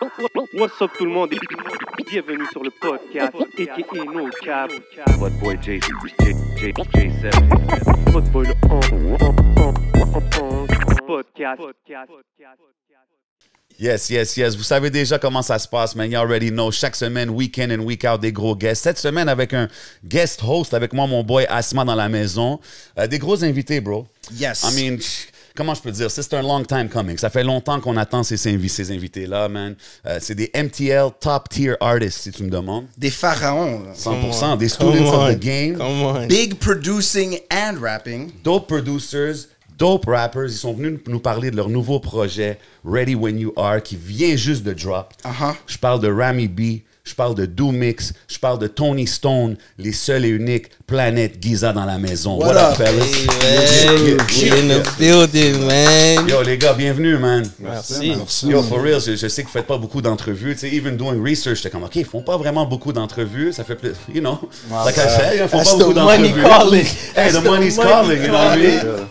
What's up tout le monde et bienvenue sur le podcast a.k.a. No Cap. What boy J7. What boy le podcast. Yes. Vous savez déjà comment ça se passe, man. You already know. Chaque semaine, week in and week out, des gros guests. Cette semaine, avec un guest host, avec moi, mon boy Asma dans la maison. Des gros invités, bro. Yes. I mean, comment je peux dire? C'est un long time coming. Ça fait longtemps qu'on attend ces invités-là, man. C'est des MTL top tier artists, si tu me demandes. Des pharaons. 100%. Des students of the game. Come on. Big producing and rapping. Dope producers, dope rappers. Ils sont venus nous parler de leur nouveau projet, Ready When You Are, qui vient juste de drop. Uh-huh. Je parle de Rami B, je parle de Do-Mix, je parle de Tony Stone, les seuls et uniques Planète Giza dans la maison. What up, fellas? Hey, man. We in the building, man. Yo, les gars, bienvenue, man. Merci. Yo, for real, je sais que vous faites pas beaucoup d'entrevues. Tu sais, even doing research, j'étais comme, OK, ils font pas vraiment beaucoup d'entrevues. Ça fait plus, you know. Like I said, ils font pas beaucoup d'entrevues. Money calling. Hey, the money's calling, you know what I mean? calling.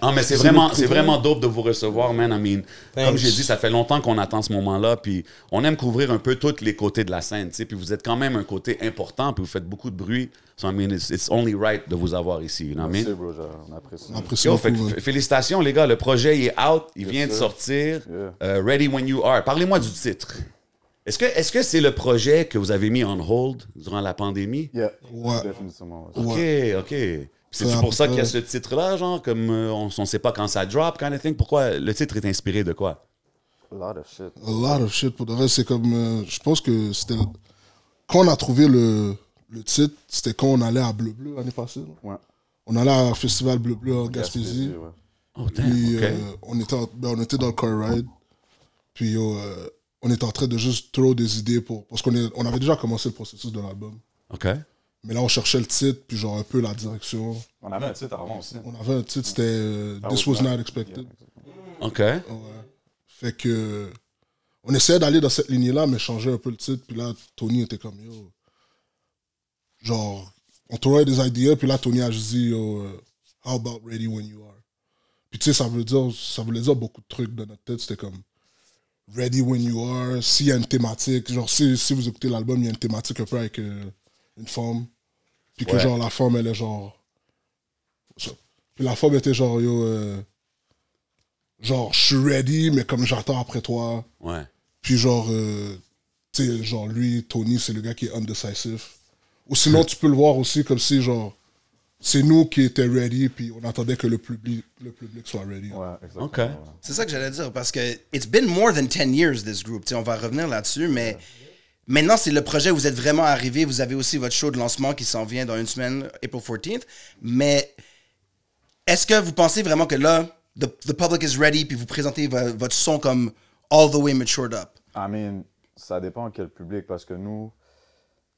Ah, mais c'est vraiment dope de vous recevoir, man. I mean, comme j'ai dit, ça fait longtemps qu'on attend ce moment-là, puis on aime couvrir un peu tous les côtés de la scène, tu sais, puis vous êtes quand même un côté important, puis vous faites beaucoup de bruit. So, I mean, it's only right de vous avoir ici, you know what I mean? Merci, bro, on apprécie. Yo, félicitations, les gars, le projet, il est out, il vient de sortir, Ready When You Are. Parlez-moi du titre. Est-ce que c'est le projet que vous avez mis on hold durant la pandémie? Yeah, Ouais. définitivement. Ouais. OK. C'est pour ça qu'il y a ce titre-là, genre, comme on ne sait pas quand ça drop, kind of thing. Pourquoi le titre est inspiré de quoi? A lot of shit. A lot of shit. Pour de vrai, c'est comme. Je pense que c'était. Quand on a trouvé le titre, c'était quand on allait à Bleu Bleu l'année passée. Là. Ouais. On allait à un festival Bleu Bleu en Gaspésie. Ouais. Oh, damn, Puis OK. on était dans le car ride. Puis on était en train de juste throw des idées parce qu'on avait déjà commencé le processus de l'album. OK. Mais là, on cherchait le titre, puis genre un peu la direction. On avait un titre avant aussi. On avait un titre, c'était This Was Not Expected. OK. Ouais. Fait que on essayait d'aller dans cette lignée-là, mais changer un peu le titre. Puis là, Tony était comme yo. Genre, on trouvait des idées, puis là, Tony a juste dit yo, how about ready when you are? Puis tu sais, ça voulait dire beaucoup de trucs dans notre tête. C'était comme ready when you are. S'il y a une thématique, genre si vous écoutez l'album, il y a une thématique un peu avec une femme. Puis que genre la femme, elle est genre. Puis la femme était genre yo. Genre, je suis ready, mais comme j'attends après toi. Ouais. Puis genre, tu sais, genre lui, Tony, c'est le gars qui est undecisive. Ou sinon, tu peux le voir aussi comme si, genre, c'est nous qui étions ready, puis on attendait que le public soit ready. Ouais, exactement. OK. Ouais. C'est ça que j'allais dire, parce que it's been more than 10 years, this group. T'sais, on va revenir là-dessus, mais maintenant, c'est le projet où vous êtes vraiment arrivé. Vous avez aussi votre show de lancement qui s'en vient dans une semaine, April 14th. Mais est-ce que vous pensez vraiment que là, the public is ready, puis vous présentez votre son comme all the way matured up? I mean, ça dépend quel public, parce que nous,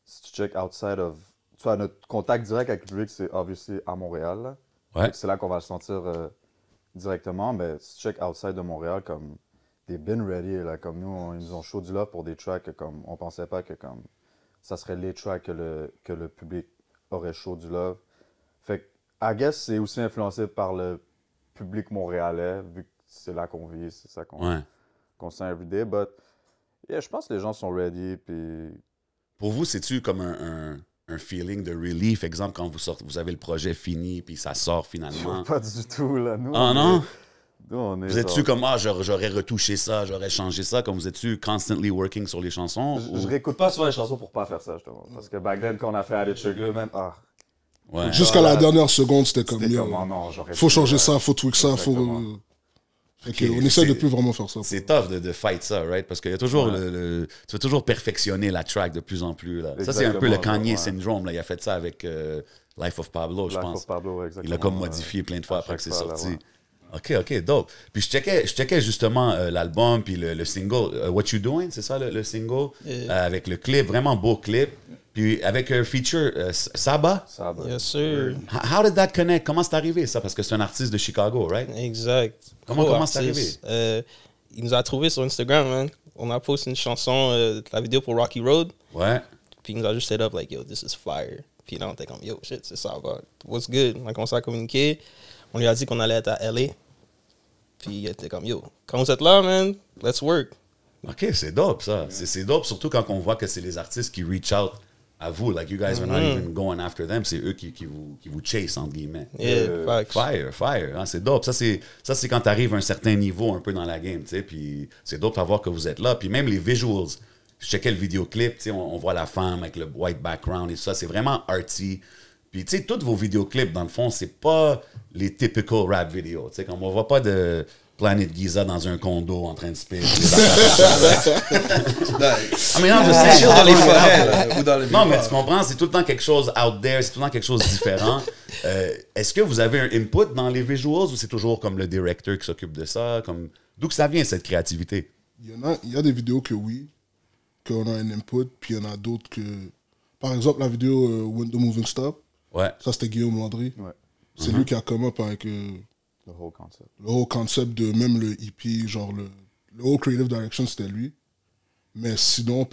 si tu check outside of... Tu vois, notre contact direct avec le public, c'est obviously à Montréal. Là. Ouais. C'est là qu'on va le sentir directement, mais si tu check outside de Montréal, comme... They've been ready, là, comme nous, ils nous ont show du love pour des tracks que, comme, on pensait pas que comme ça serait les tracks que le public aurait show du love. Fait que, I guess, c'est aussi influencé par le public montréalais, vu que c'est là qu'on vit, c'est ça qu'on sent everyday. But, yeah, je pense que les gens sont ready, puis... Pour vous, c'est-tu comme un feeling de relief, exemple, quand vous avez le projet fini, puis ça sort finalement? Pas du tout, là. Nous, Ah non? Nous, on est Vous êtes-tu genre- comme, j'aurais retouché ça, j'aurais changé ça, comme vous êtes-tu constantly working sur les chansons? Je réécoute pas souvent les chansons pour pas faire ça, justement. Parce que back then, quand on a fait Added Sugar, même, Ouais. Jusqu'à la dernière seconde, c'était comme c'était yo, comme, oh non, j'aurais faut pu, changer ouais. ça, faut tweak ça, Exactement. Fait que Ok, on essaie de c'est- plus vraiment faire ça. C'est tough de fight ça, right? Parce qu'il y a toujours tu veux toujours perfectionner la track de plus en plus. Là. Ça, c'est un peu le Exactement, Kanye ouais. syndrome. Là. Il a fait ça avec Life of Pablo, je Life pense. of Pablo, ouais, Il l'a exactement, comme ouais. modifié plein de fois À après que c'est chaque fois, sorti. là, ouais. OK, dope. Puis je checkais justement l'album puis le single What You Doing, c'est ça le single? Avec le clip, vraiment beau clip. Puis avec un feature Saba. Ça, ben, Yes, sir. How did that connect? Comment c'est arrivé ça? Parce que c'est un artiste de Chicago, right? Exact. Comment c'est artiste. Il nous a trouvé sur Instagram, man. On a posté une chanson, la vidéo pour Rocky Road. Ouais. Puis il nous a juste set up, like, yo, this is fire. Puis là, on était comme, yo, shit, c'est ça, va. What's good? On a commencé à communiquer. On lui a dit qu'on allait être à LA. Puis il était comme, yo, quand vous êtes là, man, let's work. OK, c'est dope, ça. C'est dope, surtout quand on voit que c'est les artistes qui reach out à vous. Like, you guys are not even going after them. C'est eux qui vous chase, entre guillemets. Yeah, facts. Fire. Hein, c'est dope. Ça, c'est quand tu arrives à un certain niveau un peu dans la game, tu sais. Puis c'est dope à voir que vous êtes là. Puis même les visuals, je checkais le vidéoclip, tu sais, on voit la femme avec le white background et tout ça. C'est vraiment arty. Puis, tu sais, tous vos vidéoclips, dans le fond, c'est pas les typical rap videos. Tu sais, comme on voit pas de Planet Giza dans un condo en train de spit. Mais non, je sais. Chill dans les forêts, là, ou dans le Non, mais tu comprends, c'est tout le temps quelque chose out there, c'est tout le temps quelque chose de différent. Est-ce que vous avez un input dans les visuals ou c'est toujours comme le directeur qui s'occupe de ça? D'où que ça vient, cette créativité? Il y a des vidéos que oui, qu'on a un input, puis il y en a d'autres que... Par exemple, la vidéo Window Moving Stop, Ouais. ça c'était Guillaume Landry. Ouais. C'est lui qui a come up avec Le whole concept. le whole concept de même le EP, genre le whole creative direction, c'était lui. Mais sinon,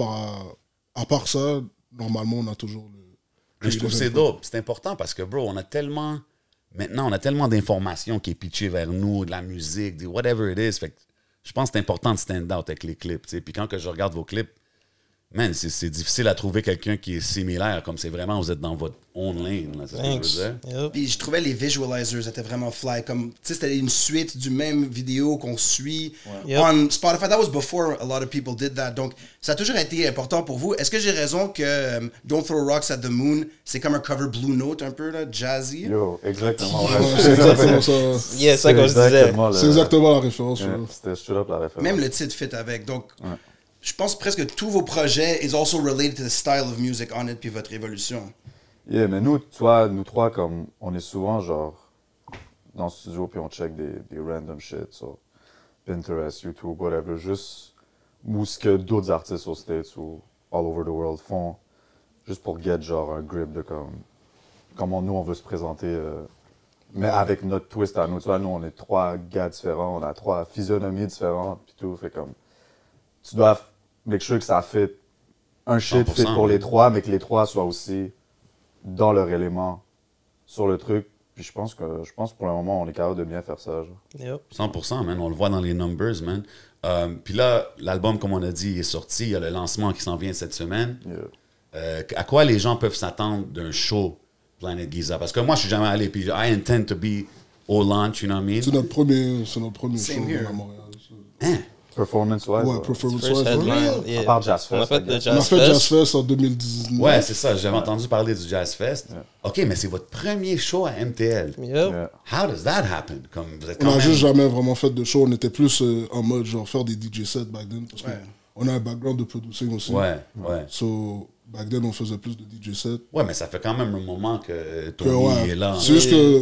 à part ça, normalement, on a toujours le... Mais je trouve que c'est dope. C'est important parce que, bro, maintenant, on a tellement d'informations qui est pitchées vers nous, de la musique, de whatever it is. Fait que je pense que c'est important de stand out avec les clips, tu sais. Puis quand que je regarde vos clips, man, c'est difficile à trouver quelqu'un qui est similaire, comme c'est vraiment, vous êtes dans votre own lane, là, c'est ce que je Thanks. veux dire. Yep. Puis je trouvais les visualizers étaient vraiment fly. Comme, tu sais, c'était une suite du même vidéo qu'on suit. Yep. On Spotify, that was before a lot of people did that. Donc, ça a toujours été important pour vous. Est-ce que j'ai raison que Don't Throw Rocks at the Moon, c'est comme un cover Blue Note un peu, là, jazzy? Yo, exactement. Ouais, c'est exactement ça. Yeah, c'est ça qu'on se disait. C'est exactement la référence. Ouais, ouais. C'était straight up la référence. Même le titre fit avec. Donc, je pense presque tous vos projets is also related to the style of music on it puis votre évolution. Yeah, mais nous, toi, nous trois, comme, on est souvent, genre, dans le studio, puis on check des random shit sur Pinterest, YouTube, whatever, juste, ou ce que d'autres artistes aux States ou all over the world font, juste pour get, genre, un grip de comment nous, on veut se présenter, mais avec notre twist à nous. Tu vois, nous, on est trois gars différents, on a trois physionomies différentes, puis tout, fait comme, tu dois make sure que ça fit un shit fit 100%, pour les ouais. trois, mais que les trois soient aussi dans leur élément sur le truc. Puis je pense que pour le moment, on est capable de bien faire ça. Genre. Yep. 100%, man. On le voit dans les numbers, man. Puis là, l'album, comme on a dit, est sorti. Il y a le lancement qui s'en vient cette semaine. Yeah. À quoi les gens peuvent s'attendre d'un show Planet Giza? Parce que moi, je suis jamais allé. Puis I intend to be au launch, you know what I mean? C'est notre premier Same show here. à Montréal. Performance-wise. Ouais, performance First wise. headline, À yeah. part Jazz On a Fest, fait I le guess. On a Jazz fait Jazz Fest. Fest en 2019. Ouais, c'est ça. J'avais entendu parler du Jazz Fest. OK, mais c'est votre premier show à MTL. Yep. Yeah. How does that happen? Comme vous êtes On quand a même... juste jamais vraiment fait de show. On était plus en mode genre faire des DJ sets back then. Parce qu'on a un background de producing aussi. Ouais. So, back then, on faisait plus de DJ sets. Ouais, mais ça fait quand même un moment que Que, Tony ouais, est là. c'est juste que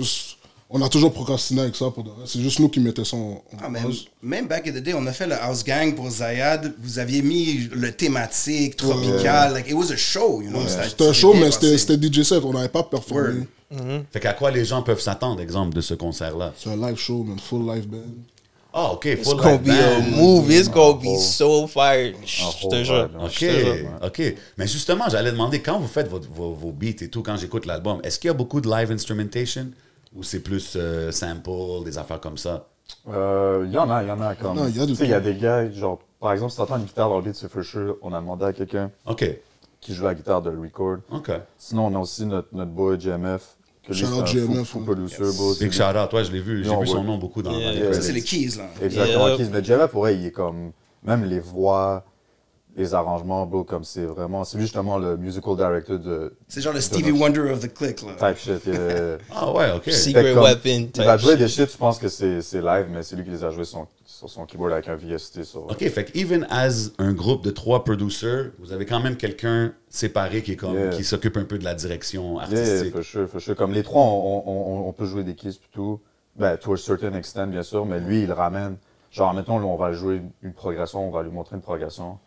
on a toujours procrastiné avec ça pour de vrai. C'est juste nous qui mettions ça en Ah, mais base. même back in the day, on a fait le House Gang pour Zayad. Vous aviez mis le thématique tropical. Like, it was a show, you know. C'était un show, bien mais passé. c'était DJ set. On n'avait pas performé. Word. Fait qu'à quoi les gens peuvent s'attendre, exemple, de ce concert-là? C'est un live show, man. Full live band. Ah, OK. It's Full gonna live be a band. movie. It's gonna be whole- so fire. un Je whole te jure. vibe, Je OK, te jure. OK. Mais justement, j'allais demander, quand vous faites vos beats et tout, quand j'écoute l'album, est-ce qu'il y a beaucoup de live instrumentation ou c'est plus sample, des affaires comme ça? Il y en a comme. Non, il y a du Tu sais, il y a tout. des gars, genre, par exemple, si t'entends une guitare dans le beat, c'est for sure. On a demandé à quelqu'un OK, qui joue la guitare de le record. OK. Sinon, on a aussi notre boy GMF. Que lui, Shout c'est out un GMF, fou ouais. producer, bro. Big shout out, toi, je l'ai vu. J'ai Non, vu son ouais. nom beaucoup dans Yeah. les Yeah. Ça, credits. c'est les keys, là. Exactement. Yeah. Keys. Mais GMF, pour elle, il est comme. Même les voix, les arrangements, bro, comme c'est vraiment. C'est lui, justement le musical director de. C'est genre le Stevie Wonder of the click, là. Type shit. Yeah. Ah ouais, OK. Secret Fait que comme, Weapon. Il va type jouer shit. des shit, tu penses que c'est live, mais c'est lui qui les a joués sur son keyboard avec un VST. Sur, OK, fait que even as un groupe de 3 producers, vous avez quand même quelqu'un séparé qui est comme Yeah. qui s'occupe un peu de la direction Yeah, artistique. for sure. Comme les trois, on peut jouer des keys et tout. Ben, to a certain extent, bien sûr, mais lui, il ramène. Genre, mettons, là, on va jouer une progression, on va lui montrer une progression.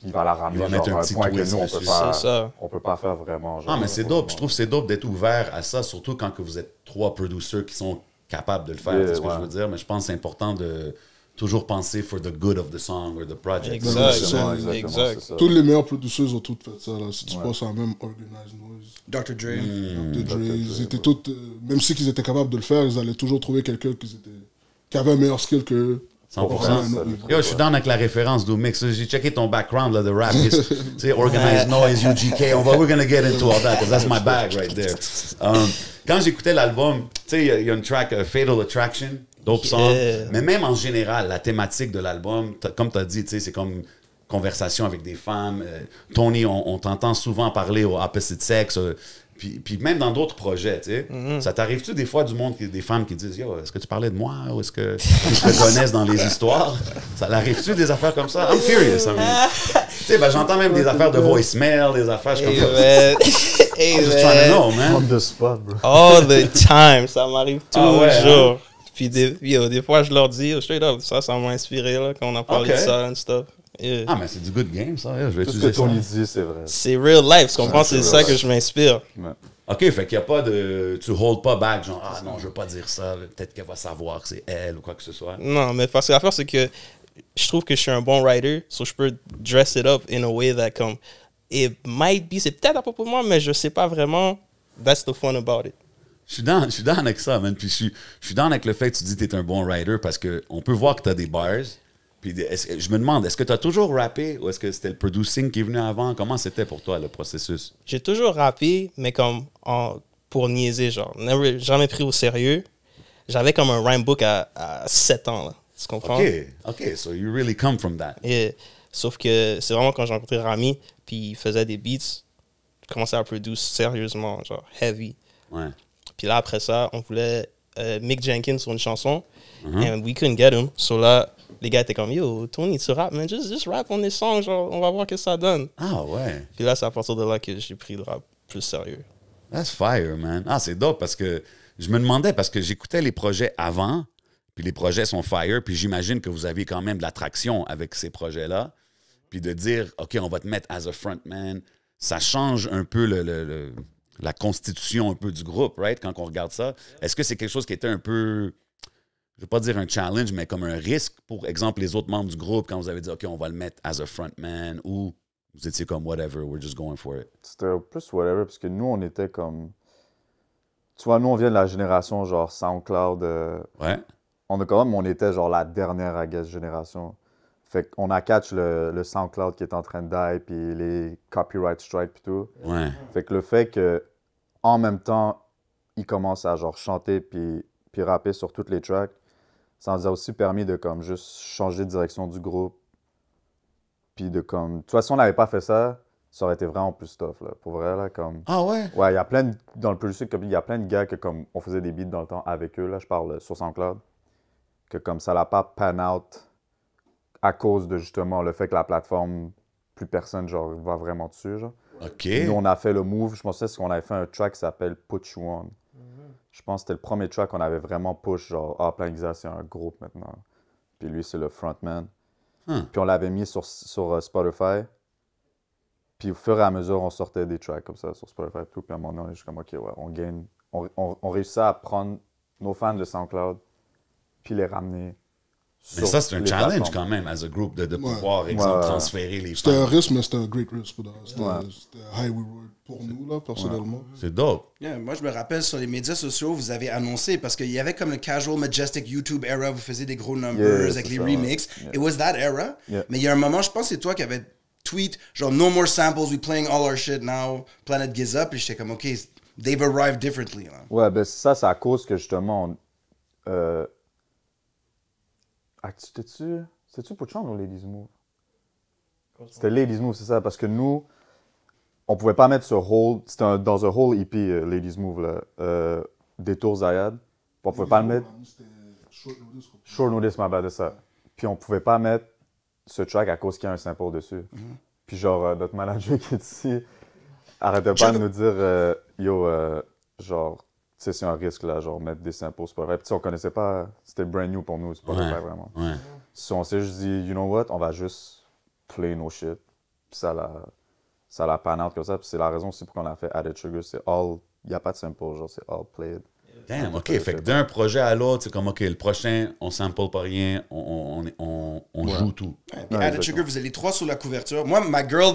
Il va la ramener Il va genre, mettre un à un petit point que twist nous, dessus. C'est ça. on peut pas faire vraiment. Genre, Ah, mais c'est dope. Je trouve que c'est dope d'être ouvert à ça, surtout quand que vous êtes 3 producers qui sont capables de le faire. Yeah, c'est ce que ouais. je veux dire. Mais je pense que c'est important de toujours penser for the good of the song or the project. Exact. Exactement, Exact. c'est ça. Tous les meilleurs producers ont tous fait ça. Là. Si tu penses à même Organized Noise, Dr. Dre. Dr. Dre, ils étaient tous, même si ils étaient capables de le faire, ils allaient toujours trouver quelqu'un qui avait un meilleur skill qu'eux 100%. Ouais. Yo, je suis down avec la référence du mix. J'ai checké ton background là, de rap. Tu sais, Organized Noise, UGK. We're gonna get into all that, because that's my bag right there. Quand j'écoutais l'album, tu sais, il y a une track, Fatal Attraction, dope song. Mais même en général, la thématique de l'album, comme tu as dit, tu sais, c'est comme conversation avec des femmes. Tony, on t'entend souvent parler au opposite sex. Puis même dans d'autres projets, tu sais, ça t'arrive-tu des fois des femmes qui disent « Yo, est-ce que tu parlais de moi? Ou est-ce que ils te connaissent dans les histoires? » Ça l'arrive-tu des affaires comme ça? I'm curious. I mean. Tu sais, ben, j'entends même des affaires de voicemail, des affaires, je suis comme I'm just trying to know, man. On the spot, bro. All the time, ça m'arrive toujours. ouais, hein? Puis des fois, je leur dis, straight up, ça m'a inspiré là, quand on a parlé de ça and stuff. Yeah. Ah, mais c'est du good game, ça. Je vais Tout ce utiliser que Tony ça. dit, c'est vrai. C'est real life, tu comprends? C'est ça que je m'inspire. Ouais. OK, fait qu'il n'y a pas de... Tu hold pas back, genre, ah non, je veux pas dire ça, peut-être qu'elle va savoir que c'est elle ou quoi que ce soit. Non, mais parce que l'affaire, c'est que je trouve que je suis un bon writer, so je peux dress it up in a way that, comme, it might be, c'est peut-être à propos de moi, mais je sais pas vraiment. That's the fun about it. Je suis down avec ça, man. Puis je suis down avec le fait que tu dis que tu es un bon writer parce qu'on peut voir que tu as des bars. Puis je me demande, est-ce que tu as toujours rappé ou est-ce que c'était le producing qui est venu avant? Comment c'était pour toi, le processus? J'ai toujours rappé, mais comme pour niaiser, genre. Jamais pris au sérieux. J'avais comme un rhyme book à 7 ans, là. Tu comprends? OK, so you really come from that. Yeah. Sauf que c'est vraiment quand j'ai rencontré Rami, puis il faisait des beats, je commençais à produire sérieusement, genre heavy. Ouais. Puis là, après ça, on voulait Mick Jenkins sur une chanson, and we couldn't get him. So là, les gars étaient comme, yo, Tony, tu rappes, man, just rap on this song, genre, on va voir ce que ça donne. Ah ouais. Puis là, c'est à partir de là que j'ai pris le rap plus sérieux. That's fire, man. Ah, c'est dope parce que je me demandais, parce que j'écoutais les projets avant, puis les projets sont fire, puis j'imagine que vous aviez quand même de l'attraction avec ces projets-là. Puis de dire, OK, on va te mettre as a frontman, ça change un peu la constitution un peu du groupe, right, quand on regarde ça. Est-ce que c'est quelque chose qui était un peu, je ne veux pas dire un challenge, mais comme un risque pour, exemple, les autres membres du groupe, quand vous avez dit, OK, on va le mettre as a frontman, ou vous étiez comme, whatever, we're just going for it? C'était plus whatever, parce que nous, on était comme... Tu vois, nous, on vient de la génération, genre, SoundCloud. Ouais. On était, genre, la dernière, I guess, génération. Fait qu'on a catch le SoundCloud qui est en train de die, puis les copyright strikes, puis tout. Ouais. Fait que le fait que, en même temps, ils commencent à, genre, chanter puis rapper sur toutes les tracks, ça nous a aussi permis de, comme, juste changer de direction du groupe. Puis de, comme... De toute façon, on n'avait pas fait ça, ça aurait été vraiment plus tough, là. Pour vrai, là, comme... Ah ouais? Ouais, il y a plein de... Dans le producing, il y a plein de gars que, comme, on faisait des beats dans le temps avec eux, là, je parle sur SoundCloud, que, comme, ça l'a pas pan out à cause de, justement, le fait que la plateforme, plus personne, genre, va vraiment dessus, genre. OK. Nous, on a fait le move, je pensais qu'on avait fait un track qui s'appelle Put You On. Je pense que c'était le premier track qu'on avait vraiment push, genre, ah, Plan Giza, c'est un groupe maintenant. Puis lui, c'est le frontman. Puis on l'avait mis sur Spotify. Puis au fur et à mesure, on sortait des tracks comme ça sur Spotify et tout. Puis à un moment donné, je suis comme, OK, ouais, on gagne. On réussit à prendre nos fans de SoundCloud, puis les ramener. Mais ça, c'est un challenge quand même, as a group, de pouvoir, exemple, transférer les C'était un fans. risque, mais c'était un great risk. C'était un high reward pour nous, là, personnellement. C'est dope. Yeah, moi, je me rappelle sur les médias sociaux, vous avez annoncé, parce qu'il y avait comme le casual, majestic YouTube era, vous faisiez des gros numbers avec les remixes. Yeah. It was that era. Yeah. Mais il y a un moment, je pense que c'est toi qui avais tweet, genre, no more samples, we playing all our shit now, Planet Giza. Puis j'étais comme, OK, they've arrived differently. Là. Ouais, ben ça, c'est à cause que justement. C'était-tu Puchon ou Ladies Move? C'était Ladies Move, c'est ça, parce que nous, on pouvait pas mettre sur hold. C'était dans un whole EP, Ladies Move, là. Détour Zayad. On pouvait pas le mettre. Short Notice, ma bad, de ça. Puis on pouvait pas mettre ce track à cause qu'il y a un sample dessus. Puis genre, notre manager qui est ici arrêtait pas de nous dire, genre, tu sais, c'est un risque, là, genre, mettre des samples, c'est pas vrai. Puis on connaissait pas, c'était brand new pour nous, c'est pas vrai, vraiment. Ouais. Si on s'est juste dit, you know what, on va juste play nos shit. Puis ça l'a pan out comme ça. Puis c'est la raison aussi pour qu'on a fait Added Sugar, c'est all, il n'y a pas de sample, genre, c'est all played. Damn, OK. Fait que d'un projet à l'autre, c'est comme, OK, le prochain, on sample pas rien, on joue tout. Puis Added Sugar, vous êtes les trois sur la couverture. Moi, My Girl,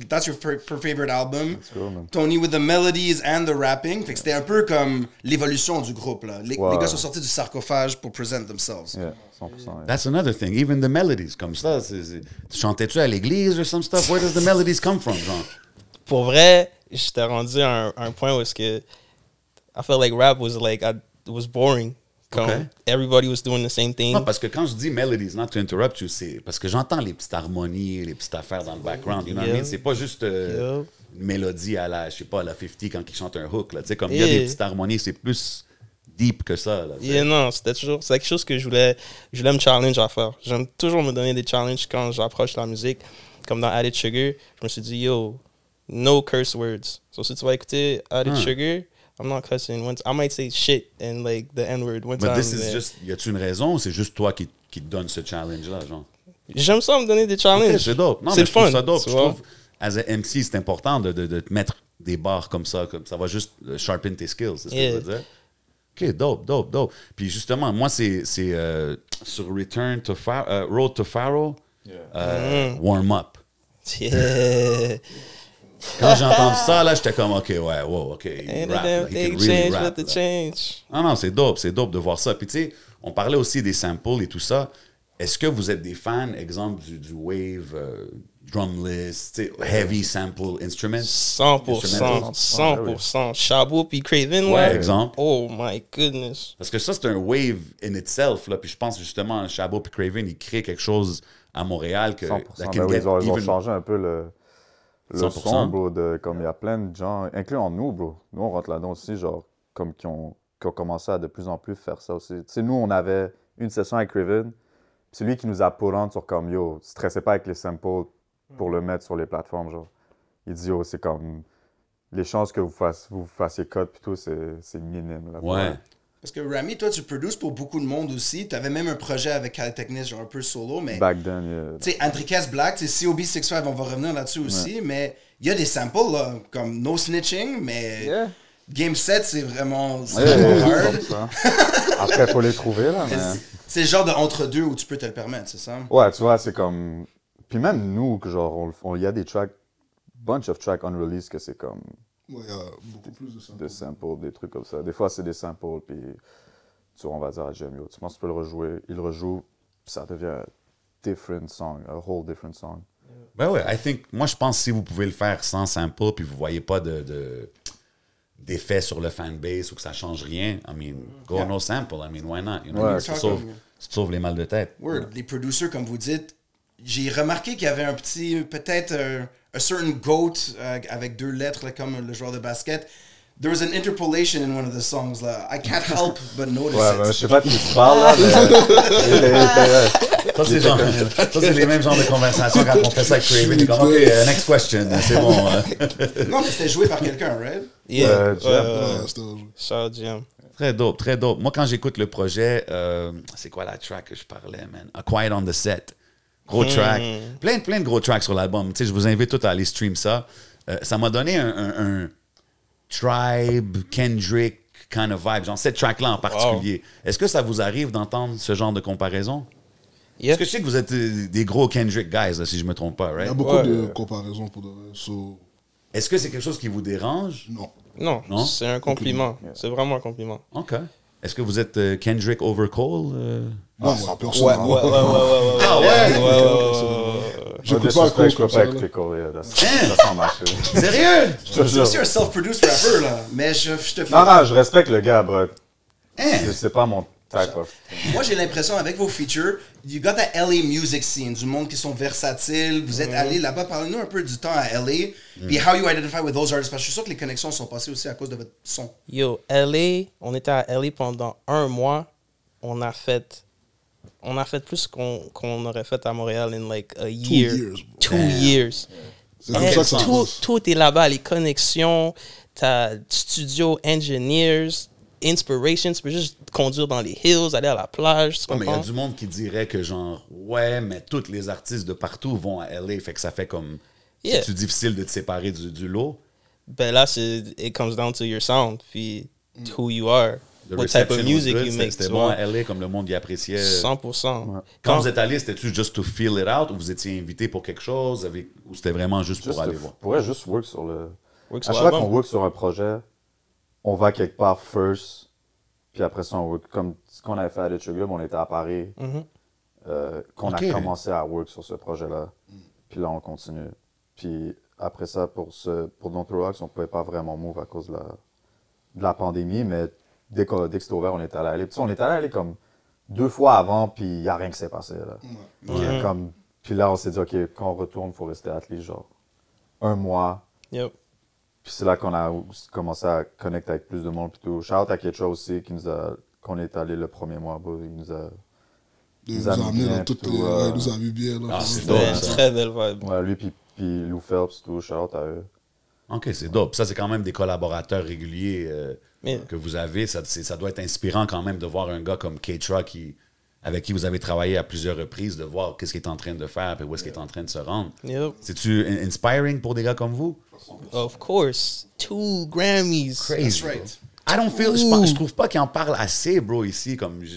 that's her favorite album. cool, man. Tony with the melodies and the rapping. Fait que c'était un peu comme l'évolution du groupe, là. Les gars sont sortis du sarcophage pour present themselves. Yeah, 100%. Yeah. That's another thing. Even the melodies, comme ça. Chantais-tu à l'église or some stuff? Where does the melodies come from, genre? Pour vrai, j'étais rendu à un point où est-ce que I felt like rap was like it was boring. Comme Okay. everybody was doing the same thing. Non, parce que quand je dis melodies, not to interrupt you, c'est parce que j'entends les petites harmonies, les petites affaires dans le background. You know what I mean? C'est pas juste une mélodie à la, je sais pas, à la 50 quand ils chantent un hook. Là. Tu sais, comme il y a des petites harmonies, c'est plus deep que ça. Là, Non, c'est quelque chose que je voulais me challenge à faire. J'aime toujours me donner des challenges quand j'approche la musique. Comme dans Added Sugar, je me suis dit, yo, no curse words. So si tu vas écouter Added Sugar, I'm not cussing. I might say shit and like the N-word one time. But this is just, y a-tu une raison ou c'est juste toi qui te donne ce challenge-là, genre? J'aime ça me donner des challenges. Okay, c'est dope. Non, c'est mais le je trouve fun. ça dope. Tu Je vois? trouve, as a MC, c'est important de te mettre des barres comme ça va juste sharpen tes skills, c'est ce que je veux dire. OK, dope. Puis justement, moi, c'est sur Road to Pharaoh, Warm Up. Yeah. Quand j'ai entendu ça, là, j'étais comme, OK, ouais, wow, OK. Ain't rap, a damn là, he thing can really change rap, but the là. change. Non, c'est dope de voir ça. Puis tu sais, on parlait aussi des samples et tout ça. Est-ce que vous êtes des fans, exemple, du wave, drumless, tu sais, heavy sample instruments? 100%. Chabot puis Craven, Ouais, là. exemple. Oh my goodness. Parce que ça, c'est un wave in itself. Là. Puis je pense justement, Chabot et Craven, ils créent quelque chose à Montréal que 100%. that Ben can oui, get ils ont even- changé un peu le 100%. son, bro. Comme il y a plein de gens, incluant nous, bro. Nous, on rentre là-dedans aussi, genre, comme qui ont commencé à de plus en plus faire ça aussi. Tu sais, nous, on avait une session avec Craven. C'est lui qui nous a pull on sur comme, yo, stressez pas avec les samples pour le mettre sur les plateformes, genre. Il dit, yo, c'est comme, les chances que vous fassiez cut puis tout, c'est minime, là. Ouais. Parce que Rami, toi, tu produces pour beaucoup de monde aussi. Tu avais même un projet avec Kyle Technis, genre un peu solo, mais... Back then, yeah. Tu sais, Enriquez Black, tu sais, COB 65, on va revenir là-dessus aussi, mais il y a des samples, là, comme No Snitching, mais Yeah. Game 7, c'est vraiment Yeah, hard. 100%. Après, il faut les trouver, là, mais... C'est le genre de entre-deux où tu peux te le permettre, c'est ça? Ouais, tu vois, c'est comme... Puis même nous, que genre, il y a des tracks, bunch of tracks unreleased que c'est comme Ouais, il y a beaucoup plus de ça. des samples, des trucs comme ça. Des fois, c'est des samples, puis tu vois, on va dire à Jamio, tu penses que tu peux le rejouer, il le rejoue, puis ça devient un different song, a whole different song. Ben ouais, moi, je pense que si vous pouvez le faire sans sample puis vous voyez pas d'effet sur le fanbase ou que ça change rien, I mean, go no sample. I mean, why not? You know? Ouais. Tu sauves les mal de tête. Word, les producers, comme vous dites, j'ai remarqué qu'il y avait un petit, peut-être un certain GOAT avec deux lettres, là, comme le joueur de basket. There was an interpolation in one of the songs, là. I can't help but notice Ouais, it. ben, je sais pas de qui tu parles, là, mais... Ça, c'est les mêmes genres de conversations quand on fait ça avec Craven. Il est comme, OK, next question. C'est bon. Non, mais c'était joué par quelqu'un, right? Yeah. Jam. Ouais, c'était un jeu. Shout out Jam. Très dope, très dope. Moi, quand j'écoute le projet, c'est quoi la track que je parlais, man? A Quiet on the Set. Gros track. Plein de gros tracks sur l'album. Tu sais, je vous invite tous à aller stream ça. Ça m'a donné un Tribe, Kendrick kind of vibe. Genre, cette track-là en particulier. Est-ce que ça vous arrive d'entendre ce genre de comparaison? Yeah. Parce que je sais que vous êtes des gros Kendrick guys, là, si je me trompe pas, Il y right? a beaucoup de comparaisons pour de vrai. So, Est-ce que c'est quelque chose qui vous dérange? non. Non, c'est un compliment. C'est vraiment un compliment. OK. Est-ce que vous êtes Kendrick over Cole? Moi, personnellement. Ah ouais? J'écoute Pas pas je peux Cole pas comme ça. écouter Cole, là. Ça sent marcher. Sérieux? C'est aussi un self-produced rapper, là. Mais je te fais... Non, je respecte le gars, bro. Hein? C'est pas mon type of... Moi, j'ai l'impression, avec vos features, you got that LA music scene, du monde qui sont versatiles. Vous êtes allés là-bas. Parlez-nous un peu du temps à LA. Puis how you identify with those artists. Parce que je suis sûr que les connexions sont passées aussi à cause de votre son. Yo, LA, on était à LA pendant 1 mois. On a fait plus qu'on aurait fait à Montréal in like a year. 2 years, bro. 2 years. C'est comme ça que ça passe. Tout est là-bas, les connexions, t'as studio, engineers, inspiration, tu peux juste conduire dans les hills, aller à la plage, tu Ouais, mais il y a comprends? du monde qui dirait que genre, ouais, mais tous les artistes de partout vont à LA, fait que ça fait comme, Yeah. c'est difficile de te séparer du lot. Ben là, it comes down to your sound, puis who you are. The what type of reception was music good, you make. C'était tu bon vois. à LA, comme le monde y appréciait. 100%. Quand vous êtes allé, c'était-tu just to feel it out ou vous étiez invité pour quelque chose ou c'était vraiment juste pour aller voir? Pourrait juste work sur le. Work À sur chaque fois qu'on l'album. work sur un projet, on va quelque part first, puis après ça, on work. Comme ce qu'on avait fait à The Sugar, on était à Paris, qu'on Ok. a commencé à work sur ce projet-là. Puis là, on continue. Puis après ça, pour Don't Throw Rocks, on pouvait pas vraiment move à cause de la pandémie, mais dès que c'était ouvert, on était allé aller. Puis on était allé comme 2 fois avant, puis il n'y a rien qui s'est passé. Là. Puis là, on s'est dit, OK, quand on retourne, il faut rester à least genre 1 mois. Yep. Puis c'est là qu'on a commencé à connecter avec plus de monde. Puis tout. Shout out à Ketcha aussi, qu'on est allé le premier mois. Il nous a Il nous a amené bien, dans toutes puis les. tout, Il nous a mis bien. Là, Ah, c'est Ouais, dope, une ça. très belle vibe. Ouais, lui, puis Lou Phelps, tout. Shout out à eux. OK, c'est dope. Ça, c'est quand même des collaborateurs réguliers Mais- que vous avez. Ça doit être inspirant quand même de voir un gars comme K-Tra avec qui vous avez travaillé à plusieurs reprises, de voir qu'est-ce qu'il est en train de faire et où est-ce qu'il est en train de se rendre. Yep. C'est-tu inspiring pour des gars comme vous? Of course. 2 Grammys. Crazy. That's right. I don't feel, je trouve pas qu'il en parle assez, bro, ici. Comme je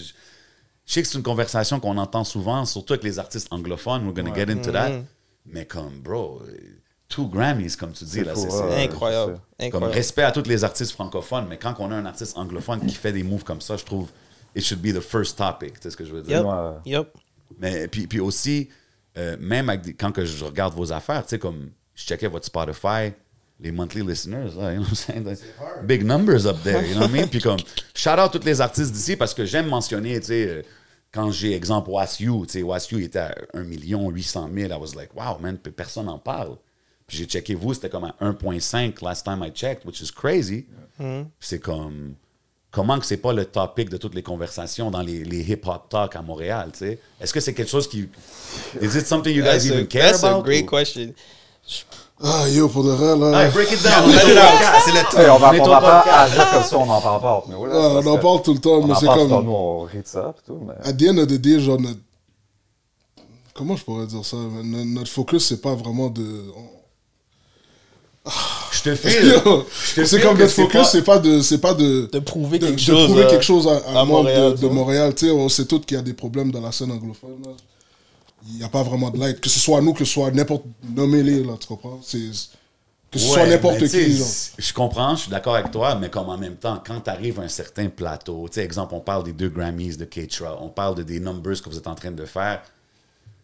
sais que c'est une conversation qu'on entend souvent, surtout avec les artistes anglophones. We're gonna get into that. Mais comme, bro, 2 Grammys, comme tu dis, C'est là, fou, c'est ouais. Incroyable. comme Incroyable. respect à tous les artistes francophones. Mais quand on a un artiste anglophone qui fait des moves comme ça, je trouve it should be the first topic. Tu sais ce que je veux dire? Yep. Ouais. Yep. Mais puis aussi, même quand que je regarde vos affaires, tu sais, comme je checkais votre Spotify, les monthly listeners, là, you know what I'm saying? Big numbers up there, you know what I mean? Puis comme, shout out tous les artistes d'ici parce que j'aime mentionner, tu sais, quand j'ai exemple WASU, tu sais, WASU était à 1 800 000, I was like, wow, man, personne n'en parle. Puis j'ai checké vous, c'était comme à 1.5 last time I checked, which is crazy. C'est comme, comment que c'est pas le topic de toutes les conversations dans les hip-hop talk à Montréal, tu sais? Est-ce que c'est quelque chose qui... Is it something you guys even care That's about? a great ou- question. Ah, yo, pour de vrai, là. Hey, break it down. Let it out. C'est le Hey, on va est au pas podcast. agir comme ça, on n'en parle pas entre nous. Là, Ah, on parce en que parle tout le temps, on mais en c'est parle comme. nous, on rit de ça, pis tout, mais... À the end of the day, genre, comment je pourrais dire ça? Notre focus, c'est pas vraiment de. Je te file. Yo, Je te c'est file comme que notre focus, c'est pas de De prouver de quelque chose. prouver quelque chose à à Montréal, Montréal, de tu vois. Montréal. Tu sais, on sait tous qu'il y a des problèmes dans la scène anglophone. Là. Il n'y a pas vraiment de light. Que ce soit nous, que ce soit n'importe... Nommez-les, là, tu comprends? Que ce soit Ouais, n'importe mais tu sais, qui, genre. je comprends, je suis d'accord avec toi, mais comme en même temps, quand tu arrives à un certain plateau, tu sais, exemple, on parle des 2 Grammys de K-Tra, on parle des numbers que vous êtes en train de faire,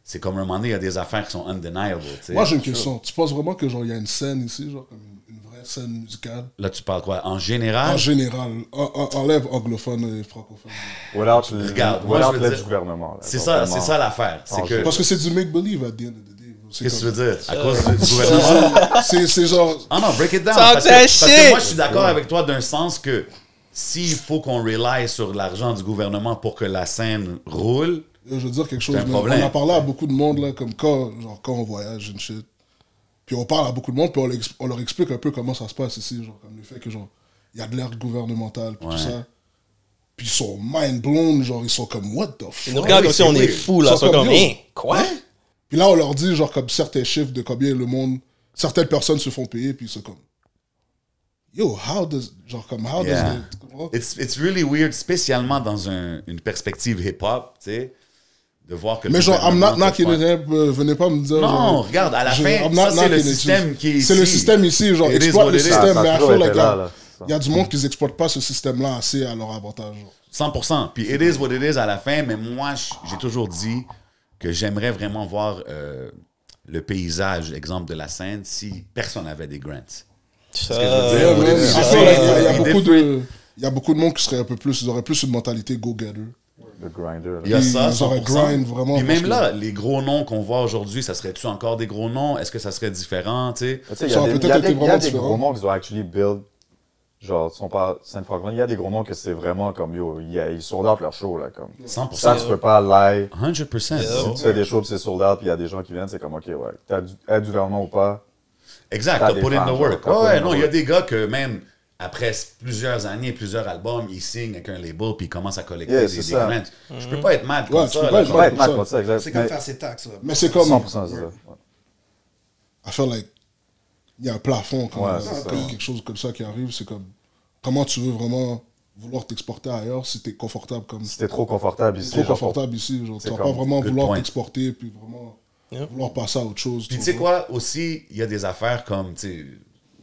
c'est comme un moment donné, il y a des affaires qui sont undeniable, tu sais. Moi, j'ai une question. Tu penses vraiment que genre il y a une scène ici, genre comme une vraie scène musicale? Là, tu parles quoi? En général? En général, enlève anglophone et francophone. Regarde, moi, without je veux l'aide dire- du gouvernement. là, c'est donc, ça l'affaire. C'est que... Parce que c'est du make-believe at the end of the day. C'est Qu'est-ce que comme- tu veux dire? À cause du gouvernement? C'est genre... Ah non, break it down. Talk Parce that que shit. moi, je suis d'accord avec toi d'un sens que s'il faut qu'on rely sur l'argent du gouvernement pour que la scène roule, Je veux dire quelque chose. C'est un mais problème. on a parlé à beaucoup de monde, là, comme quand on voyage, and shit. Puis on parle à beaucoup de monde, puis on leur explique un peu comment ça se passe ici, genre, comme le fait que, genre, il y a de l'air gouvernemental, puis Ouais. tout ça. Puis ils sont mind blown, genre, ils sont comme, what the Ils fuck? nous regardent oui, comme si c'est on est weird. fous, là. Ils Ils sont sont comme, comme, yo. hein, quoi? Puis là, on leur dit, genre, comme certains chiffres de combien le monde, certaines personnes se font payer, puis c'est comme, yo, how does, genre, comme, how Yeah. does, tu comprends? it's really weird, spécialement dans une perspective hip-hop, tu sais, de voir que... le Mais genre, I'm not gouvernement knocking te it, venez pas me dire. Non, genre, regarde, à la je- fin, I'm ça, not c'est le knocking it, système qui est ici. C'est le système ici, genre, It is exploite what le it is. système, Ça mais a I toujours feel été like là, il y a du monde qui n'exploite pas ce système-là assez à leur avantage. genre. 100%. Puis it is what it is à la fin, mais moi, j'ai toujours dit que j'aimerais vraiment voir le paysage, exemple de la scène, si personne n'avait des grants. Ça, que je veux dire, Yeah, what man, it is, I it's feel like il y a different. il y a beaucoup de monde qui serait un peu plus, ils auraient plus une mentalité go-getter. Le grinder. là. Il y a Ils ça, auraient 100%. grind vraiment. Puis parce même que- là, les gros noms qu'on voit aujourd'hui, ça serait-tu encore des gros noms? Est-ce que ça serait différent, tu sais? Tu sais, il y Ça a aurait des- peut-être été il y a vraiment des différent. gros noms qui doivent actually build. Genre, ils sont pas Sainte-Francois. Il y a des gros noms que c'est vraiment comme yo, ils sold out leur show, là. Comme. 100%. Ça, tu peux pas lie. 100%. Si bro. tu fais des shows pis c'est sold out, puis il y a des gens qui viennent, c'est comme, ok, ouais, t'as aide du gouvernement ou pas. Exact, T'as t'as des put in fans, the work. t'as put in Ouais, the non, il y a work. des gars que même après plusieurs années, plusieurs albums, ils signent avec un label puis ils commencent à collecter Yeah, des c'est ça. grants. Je peux pas être mad Ouais, comme tu ça. peux là, pas être genre. Ouais, comme être mad ça. contre ça, exact. C'est comme Mais faire ses taxes. là. Mais c'est comme, 100%, c'est ça. Ouais. I feel like, il y a un plafond quand Ouais, il y a c'est ça. quelque chose comme ça qui arrive. C'est comme, comment tu veux vraiment vouloir t'exporter ailleurs si t'es confortable comme Si t'es trop confortable ici. trop genre, confortable ici. Genre, tu vas comme- pas vraiment good vouloir point. t'exporter puis vraiment vouloir passer à autre chose. Puis tu sais quoi, aussi, il y a des affaires comme, tu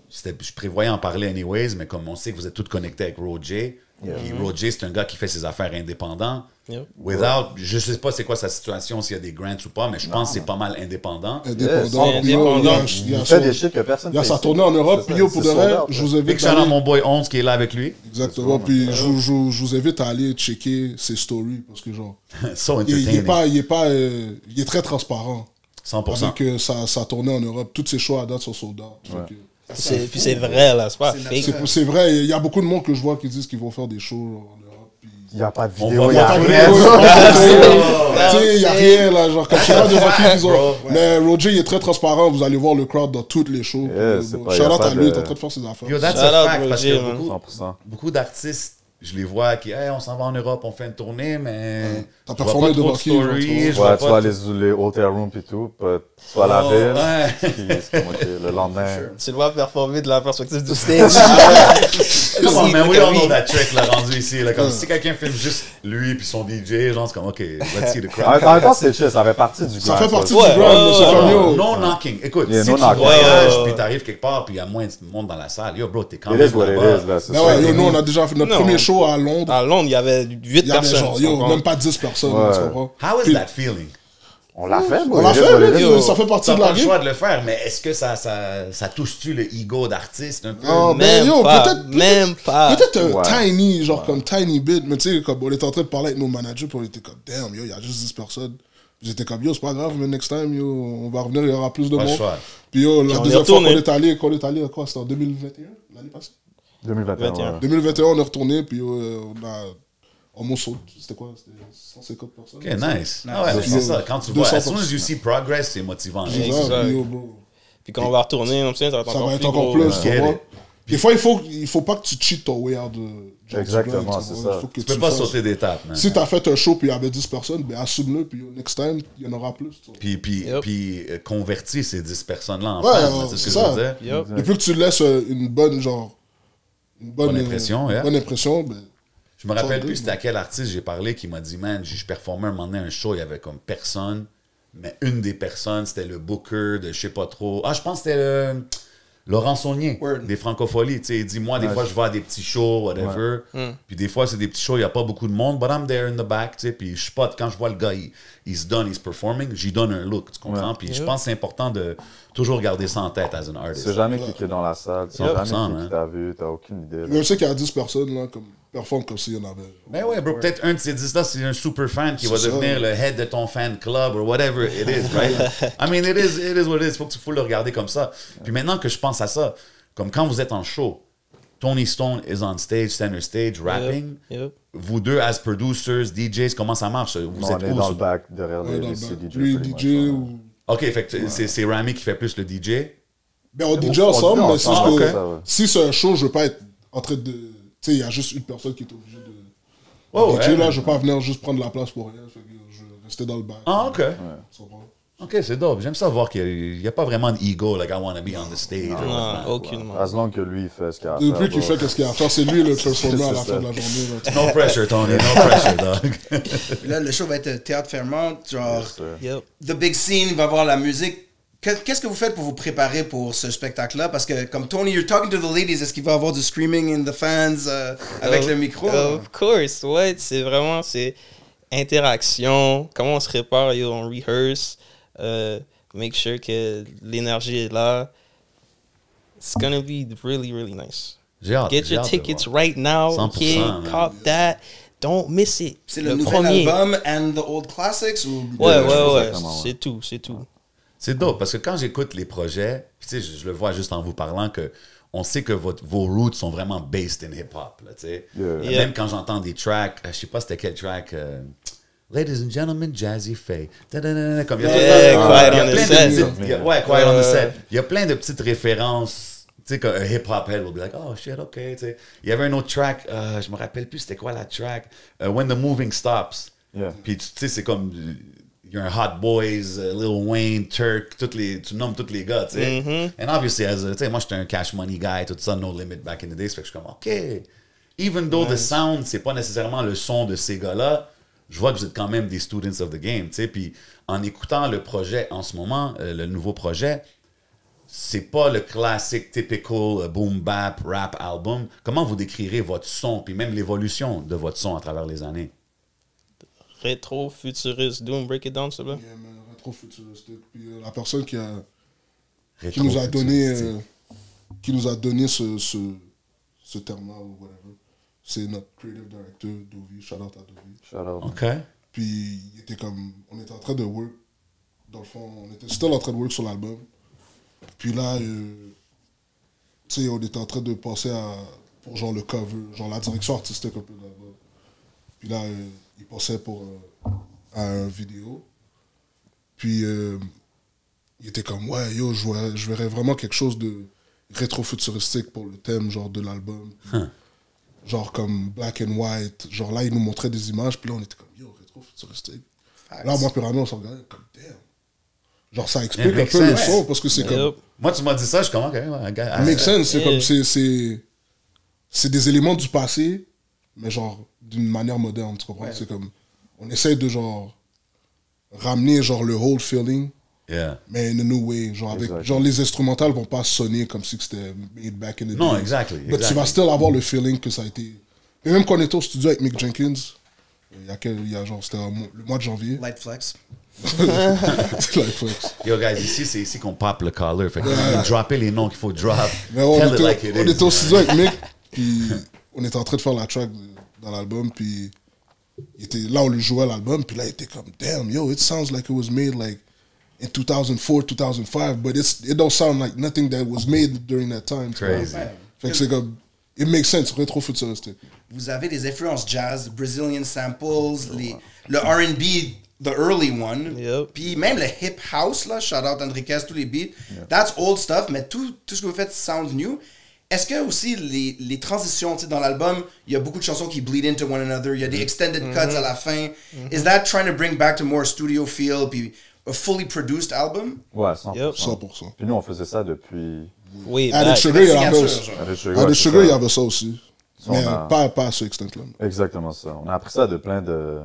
sais, je prévoyais en parler anyways, mais comme on sait que vous êtes tous connectés avec Roger, puis Roger, c'est un gars qui fait ses affaires indépendants. Yep. Without, je sais pas c'est quoi sa situation, s'il y a des grants ou pas, mais je pense que c'est pas mal indépendant. Indépendant. Yes, Puis, yo, indépendant. Il fait des shit que personne il y a fait sa ici. tournée en Europe. C'est Puis yo, ça, pour c'est de vrai, sold out, je vous Big invite shout out à d'aller... mon boy 11 qui est là avec lui. Exactement. Puis je vous invite à aller checker ses stories parce que genre, So il entertaining. est très transparent 100%. avec sa tournée en Europe. Toutes ses shows à date sont sold out. Fait que- Puis c'est vrai, là, c'est pas C'est fake. c'est vrai, il y a beaucoup de monde que je vois qui disent qu'ils vont faire des shows en Europe. Puis... Il n'y a pas de On vidéo, va il n'y a voir. rien. Tu sais, il n'y a rien là, genre comme je sais pas des fois qu'ils ont. Bro. Mais Roger il est très transparent, vous allez voir le crowd dans toutes les shows. Yeah, c'est pas- y a Shout out pas à lui, il est de- en train de faire ses affaires. Yo, that's Shout a out fact, parce Roger, que man. beaucoup d'artistes, je les vois qui, hey, on s'en va en Europe, on fait une tournée, mais. T'as je vois performé pas trop devant de qui, genre, stories, tu je Ouais, vois tu pas vas de- les hotel rooms et tout, tu vas à la Oh, ville, ouais. puis c'est comme, ok, le lendemain. Tu le vois performer de la perspective du stage. Come on, man, we all know Oui. that trick, là, rendu ici. Là, comme si quelqu'un filme juste lui puis son DJ, genre, c'est comme, OK, let's see the En crowd. même temps, c'est chill, ça fait partie du Ça grind, fait partie ça. du Ouais, grind, mais c'est ouais, comme ouais. yo. No knocking. Écoute, Yeah, si no tu knocking. voyages Ouais. puis t'arrives quelque part puis il y a moins de monde dans la salle, yo, bro, t'es quand It même is what it là-bas. is, là, c'est Mais ça. ouais, yo, nous on a déjà fait notre Non. premier show à Londres. À Londres, il y avait 8 Il y avait personnes. genre, tu yo, comprends? même pas 10 personnes, Ouais. tu comprends? How is Puis- that feeling? On l'a fait, bro. On l'a It is fait, what it mais is. Yo. ça fait partie T'as de pas la le game. choix de le faire, mais est-ce que ça touche-tu le ego d'artiste un peu? Ah, ben Même yo, pas, peut-être même pas. peut-être un Ouais. tiny, genre comme tiny bit, mais tu sais, comme on était en train de parler avec nos managers, puis on était comme, damn, yo, il y a juste 10 personnes. J'étais comme, yo, c'est pas grave, mais next time, yo, on va revenir, il y aura plus de Pas le monde. choix. Puis yo, la on est deuxième fois retourné. qu'on est allé, quoi, c'était en 2021, l'année passée? 2021, ouais. 2021, on est retourné, puis on a. En Monceau, c'était quoi? C'était 150 personnes. OK, nice. Ah ouais, mais c'est ça. Quand tu vois, as soon as you see progress, c'est motivant. C'est Exact. ça, puis yo, bro. Puis quand on va retourner, on sait, ça va être Ça encore va être plus encore gros. plus, Get tu vois. it. Des fois, il faut pas que tu cheats ton way out de. Exactement, du grind, c'est tu vois. ça. Il faut que Tu peux le pas fasses. sauter d'étape, man. Si t'as fait un show puis il y avait 10 personnes, ben assume-le, puis next time, il y en aura plus. tu vois. Puis convertis ces 10 personnes-là en Ouais, fans, là, c'est ce que c'est je ça. veux dire. Yup. Depuis que tu laisses une bonne, genre. Bonne impression, yeah. bonne impression, ben. Je me rappelle Sans plus doute, c'était à quel artiste j'ai parlé qui m'a dit, man, je performais un moment donné un show, il y avait comme personne, mais une des personnes, c'était le booker de je sais pas trop. Ah, je pense que c'était Laurent Saunier, Word. des Francopholies. Tu sais, il dit, moi, des Ouais, fois, je vais à des petits shows, whatever. Puis des fois, c'est des petits shows, il n'y a pas beaucoup de monde, but I'm there in the back, tu sais. Puis je sais pas, quand je vois le gars, he's done, he's performing, j'y donne un look, tu comprends? Puis je pense que c'est important de toujours garder ça en tête as an Tu artist. sais jamais qui est dans la salle, tu sais 100%, jamais man. qui t'a vu, t'as aucune idée. là. Même si il y a 10 personnes, là, comme. Performe comme s'il y en avait. Mais ouais, bro, peut-être un de ces 10-là, c'est un super fan qui va C'est ça. devenir le head de ton fan club or whatever it is, right? I mean, it is what it is. Faut le regarder comme ça. Puis maintenant que je pense à ça, comme quand vous êtes en show, Tony Stone is on stage, center stage, rapping. Yup. Vous deux, as producers, DJs, comment ça marche? Vous On êtes est où? dans le back, derrière Ouais, dans les le CDJ. bac. Lui, pretty DJ much, ou. OK, fait que c'est Rami qui fait plus le DJ. Ben, on DJ On ensemble, dit mais c'est ensemble, juste que ça, ouais. si c'est un show, je veux pas être en train de. Tu sais, il y a juste une personne qui est obligée de. Oh, DJ, ouais. là, je veux pas venir juste prendre la place pour rien. Fait que je vais rester dans le bac. Ah, OK. Tu comprends? OK, c'est dope. J'aime ça voir qu'il n'y a pas vraiment d'ego, like I want to be on the stage. or Non, whatnot. aucunement. As long que lui, il fait ce qu'il a à faire. Depuis qu'il bro. fait qu'est-ce qu'il a à faire, c'est lui le performer à la C'est fin ça. de la journée. Là, tu No pressure, Tony. No pressure, dog. Puis là, le show va être Théâtre Fairmont, genre, Yes, sir. Yup. The Big Scene, il va avoir la musique. Qu'est-ce que vous faites pour vous préparer pour ce spectacle-là? Parce que, comme Tony, you're talking to the ladies, est-ce qu'il va y avoir du screaming in the fans avec le micro? Of course, ouais, c'est vraiment, c'est interaction, comment on se prépare, yo, on rehearse, make sure que l'énergie est là. It's gonna be really, really nice. J'ai hâte. Get j'ai your hâte de tickets voir. right now, 100%, okay? man. Cop that. Don't miss it. C'est le nouvel album and the old classics? Ou Ouais, Ouais, ouais, ouais. exactement, ouais. C'est tout, c'est tout. C'est dope parce que quand j'écoute les projets, puis tu sais, je le vois juste en vous parlant que on sait que vos roots sont vraiment based in hip-hop. Là, tu sais. Yeah. Yeah. Même quand j'entends des tracks, je sais pas c'était quel track. Ladies and gentlemen, Jazzy Faye. Da-da-da-da, comme il y a tout le Yeah, temps- Quiet il y a on the plein de Set. petites- il y a- ouais, Quiet on the Set. Il y a plein de petites références. Tu sais, qu'un hip-hop head will be like, oh shit, ok. Tu sais. Il y avait un autre track, je me rappelle plus c'était quoi la track. When the Moving Stops. Yeah. Puis tu sais, c'est comme. Il y a un Hot Boys, Lil Wayne, Turk, tu nommes tous les gars, tu sais. And obviously, tu sais, moi, j'étais un cash money guy, tout ça, No Limit back in the days. Fait que je suis comme, OK. even though the sound, c'est pas nécessairement le son de ces gars-là, je vois que vous êtes quand même des students of the game, tu sais. Puis en écoutant le projet en ce moment, le nouveau projet, c'est pas le classique, typical boom bap rap album. Comment vous décrirez votre son, puis même l'évolution de votre son à travers les années? Rétro, futuriste, doom, break it down, s'il te plaît. Yeah, man, rétro-futuristique. Puis la personne qui Rétro nous a donné, futuristique. ce terme-là, ou whatever, c'est notre creative director, Dovi. Shout out à Dovi. Shout out. OK. Puis il était comme, on était en train de work, dans le fond, on était still en train de work sur l'album. Puis là, tu sais, on était en train de penser pour genre le cover, genre la direction artistique un peu de l'album. Puis là, il pensait à un vidéo. Puis il était comme, ouais, yo, je verrais vraiment quelque chose de rétro-futuristique pour le thème, genre, de l'album. Genre comme black and white. Genre là, il nous montrait des images, puis là, on était comme, yo, rétro-futuristique. Là, moi, Pirano, on s'en regardait comme, damn. Genre, ça explique un makes peu le sense. son, parce que c'est comme... Moi, tu m'as dit ça, je suis comme, OK, ouais, It makes sense, c'est comme, c'est des éléments du passé, mais genre, d'une manière moderne, tu comprends? C'est comme, on essaie de genre, ramener genre le whole feeling, Yeah. mais in a new way. Genre, avec, Exactly. genre les instrumentales vont pas sonner comme si c'était made back in the Non, days. exactly, Mais tu exactly. vas still avoir le feeling que ça a été... Et même quand on était au studio avec Mick Jenkins, il y a genre, c'était le mois de janvier. Light flex. C'est la flex. Yo, guys, ici, c'est ici qu'on pop le collar. Fait que droppez les noms qu'il faut drop. Mais on Tell it était, like it on is. était au studio avec Mick, puis on était en train de faire la track dans l'album, puis là on lui jouait l'album, puis là il était comme, damn, yo, it sounds like it was made like in 2004, 2005, but it don't sound like nothing that was made during that time. tu vois. Crazy. Fait que c'est comme, it makes sense, rétro-futuristique. Vous avez des influences jazz, Brazilian samples, le R&B, the early one, Yep. puis même le hip house, là, shout out Enriquez, tous les beats, that's old stuff, mais tout ce que vous faites sounds new. Est-ce que aussi les transitions, tu sais, dans l'album, il y a beaucoup de chansons qui bleed into one another, il y a des extended cuts à la fin. Is that trying to bring back to more studio feel, puis a fully produced album? Ouais, 100%. Yep. 100%. Puis nous, on faisait ça depuis... Oui, Added back. Sugar, il y avait Signature, genre. Added Added c'est Sugar, ça. il y avait ça aussi. On Mais a- pas à ce extent-là. Exactement ça. On a appris ça de plein de...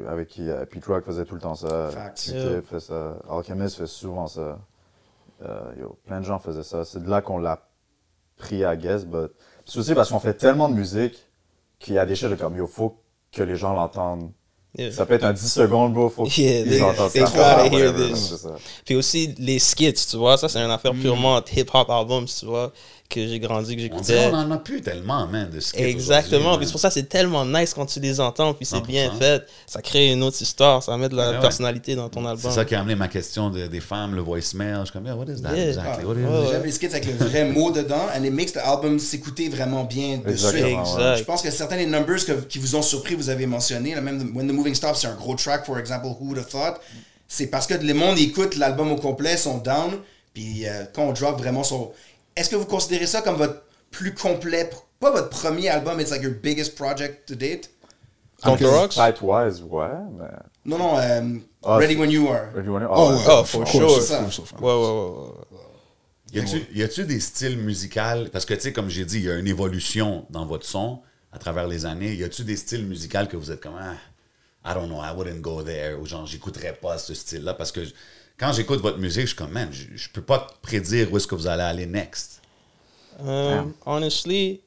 Avec qui Pete Rock faisait tout le temps ça. Facts. Q-Tip fait ça. Alchemist fait souvent ça. Plein de gens faisaient ça. C'est de là qu'on l'a pris à guess. But... C'est aussi parce qu'on fait tellement de musique qu'il y a des choses de comme, yo, faut que les gens l'entendent. Yeah. Ça peut être un 10 secondes, bro. Faut Yeah, qu'ils entendent they ça. gotta hear Whatever, this. c'est ça. Puis aussi, les skits, tu vois, ça, c'est une affaire purement hip-hop album, tu vois, que j'ai grandi, que On dirait j'écoutais. qu'on en a plus tellement, man, de skits. Exactement. aujourd'hui, Puis c'est pour ça que c'est tellement nice quand tu les entends, puis c'est 100%. bien fait. Ça crée une autre histoire, ça met de la Ouais, ouais. personnalité dans ton C'est album. ça qui a amené ma question des femmes, le voicemail. Je suis comme, yeah, what is that Yeah. exactly? What is Ouais, it? J'aime les skits avec le vrai mot dedans, and it makes the album s'écouter vraiment bien de suite. Exactement, Exact. Je pense que certains des numbers qui vous ont surpris, vous avez mentionné, là, même When the Moving Stops, c'est un gros track, for example, Who Would Have Thought. C'est parce que le monde écoute l'album au complet, sont down, puis quand on drop vraiment son... Est-ce que vous considérez ça comme votre plus complet, pas votre premier album, it's like your biggest project to date? Contre Rocks? Site-wise, ouais, mais... Non, Ah, Ready When You Are. Ready When You- Oh, ouais. Oh, for Of sure. course, C'est ça. of course. Ouais, ouais, ouais. Y a-tu des styles musicaux? Parce que, tu sais, comme j'ai dit, il y a une évolution dans votre son à travers les années. Y a-tu des styles musicaux que vous êtes comme, I don't know, I wouldn't go there, ou genre, j'écouterais pas ce style-là? Parce que quand j'écoute votre musique, je suis comme, man, je peux pas prédire où est-ce que vous allez aller next. Honestly,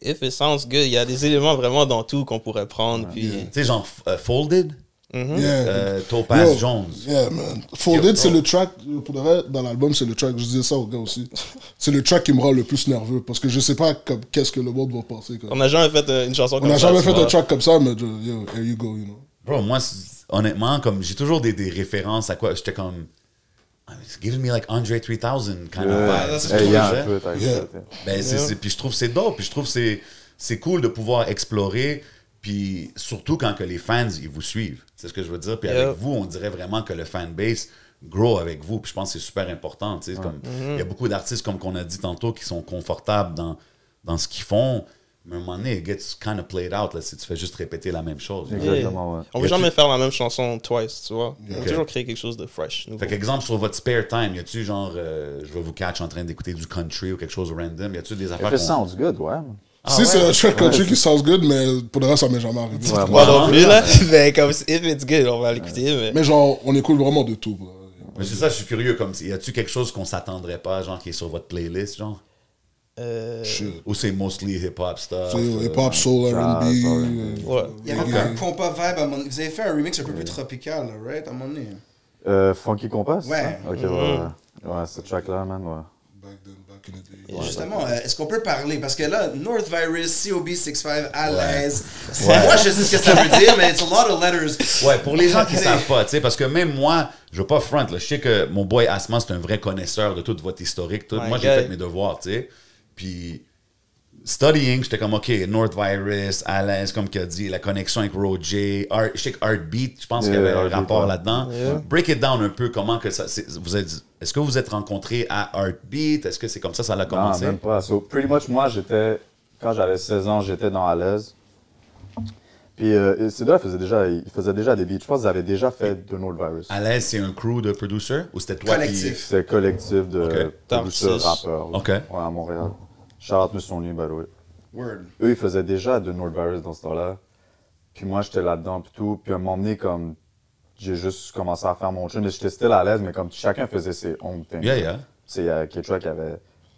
if it sounds good, il y a des éléments vraiment dans tout qu'on pourrait prendre. Puis, Tu sais, genre, Folded, Yeah. Topaz Yo, Jones. Yeah, man. Folded, Yo, c'est bro. le track, pour de vrai, dans l'album, c'est le track, je disais ça aux gars aussi. C'est le track qui me rend le plus nerveux, parce que je sais pas qu'est-ce que le monde va penser. on n'a jamais fait une chanson On comme n'a ça. jamais tu fait vois. un track comme ça, mais yo, here you go, you know. Bro, moi, honnêtement, comme j'ai toujours des références à quoi, j'étais comme, it's giving me like Andre 3000 kind of vibe. C'est ce que Hey, je il y a faisais. un peu, t'as Yeah. Ben, puis je trouve que c'est dope, puis je trouve que c'est cool de pouvoir explorer, puis surtout quand que les fans, ils vous suivent. C'est ce que je veux dire. Puis Yeah. avec vous, on dirait vraiment que le fanbase grow avec vous, puis je pense que c'est super important. Tu sais, comme, il y a beaucoup d'artistes, comme qu'on a dit tantôt, qui sont confortables dans ce qu'ils font, mais à un moment donné, it gets kind of played out, là, si tu fais juste répéter la même chose. Exactement, ouais. On veut jamais faire la même chanson twice, tu vois. On veut Ok. toujours créer quelque chose de fresh. nouveau. Fait qu'exemple, sur votre spare time, y a-tu genre, je vais vous catch en train d'écouter du country ou quelque chose de random, y a-tu des If affaires it sounds good, ouais. Si c'est un track country qui sounds good, mais pour le reste, ça m'est jamais arrivé. Ouais, Moi non plus, là. Mais comme, if it's good, on va l'écouter. Mais genre, on écoute vraiment de tout. Bro. Mais c'est ça, je suis curieux. Comme, y a-tu quelque chose qu'on s'attendrait pas, genre, qui est sur votre playlist, genre? Shit. Ou c'est mostly hip-hop stuff? C'est hip-hop, soul, R&B. Ouais. Il y avait un compas vibe à un moment donné. Vous avez fait un remix un peu plus tropical, là, right? À un moment donné. Funky Compass? Ouais. Ok, ouais, ce track-là, man, ouais. Back in the day. Et justement, est-ce qu'on peut parler? Parce que là, North Virus, COB65, à l'aise. Moi, je sais ce que ça veut dire, mais it's a lot of letters. Ouais, pour les gens qui savent pas, tu sais, parce que même moi, je veux pas front, là, je sais que mon boy Asma, c'est un vrai connaisseur de toute votre historique. Tout. Moi, j'ai fait mes devoirs, tu sais. Puis, studying, j'étais comme, OK, North Virus, à l'aise, comme qu'il a dit, la connexion avec Roger, je sais que Heartbeat, je pense qu'il y avait un rapport là-dedans. Break it down un peu, comment que ça... Est-ce que vous êtes rencontrés à Heartbeat? Est-ce que c'est comme ça l'a commencé? Non, même pas. So, pretty much, moi, quand j'avais 16 ans, j'étais dans À l'aise. Puis, ces deux-là ils faisaient déjà des beats. Je pense qu'ils avaient déjà fait de North Virus. À l'aise, c'est un crew de producers? Ou c'était toi Collectif. C'est un collectif de producteurs, Artistes. rappeurs. OK. Ouais, à Montréal. Shout-out Mussolini, by the way. Word. Eux, ils faisaient déjà de North Virus dans ce temps-là. Puis moi, j'étais là-dedans, puis tout. Puis à un moment donné, comme, j'ai juste commencé à faire mon tune. J'étais still à l'aise, mais comme chacun faisait ses own things. Yeah. Tu sais, il y a Ketra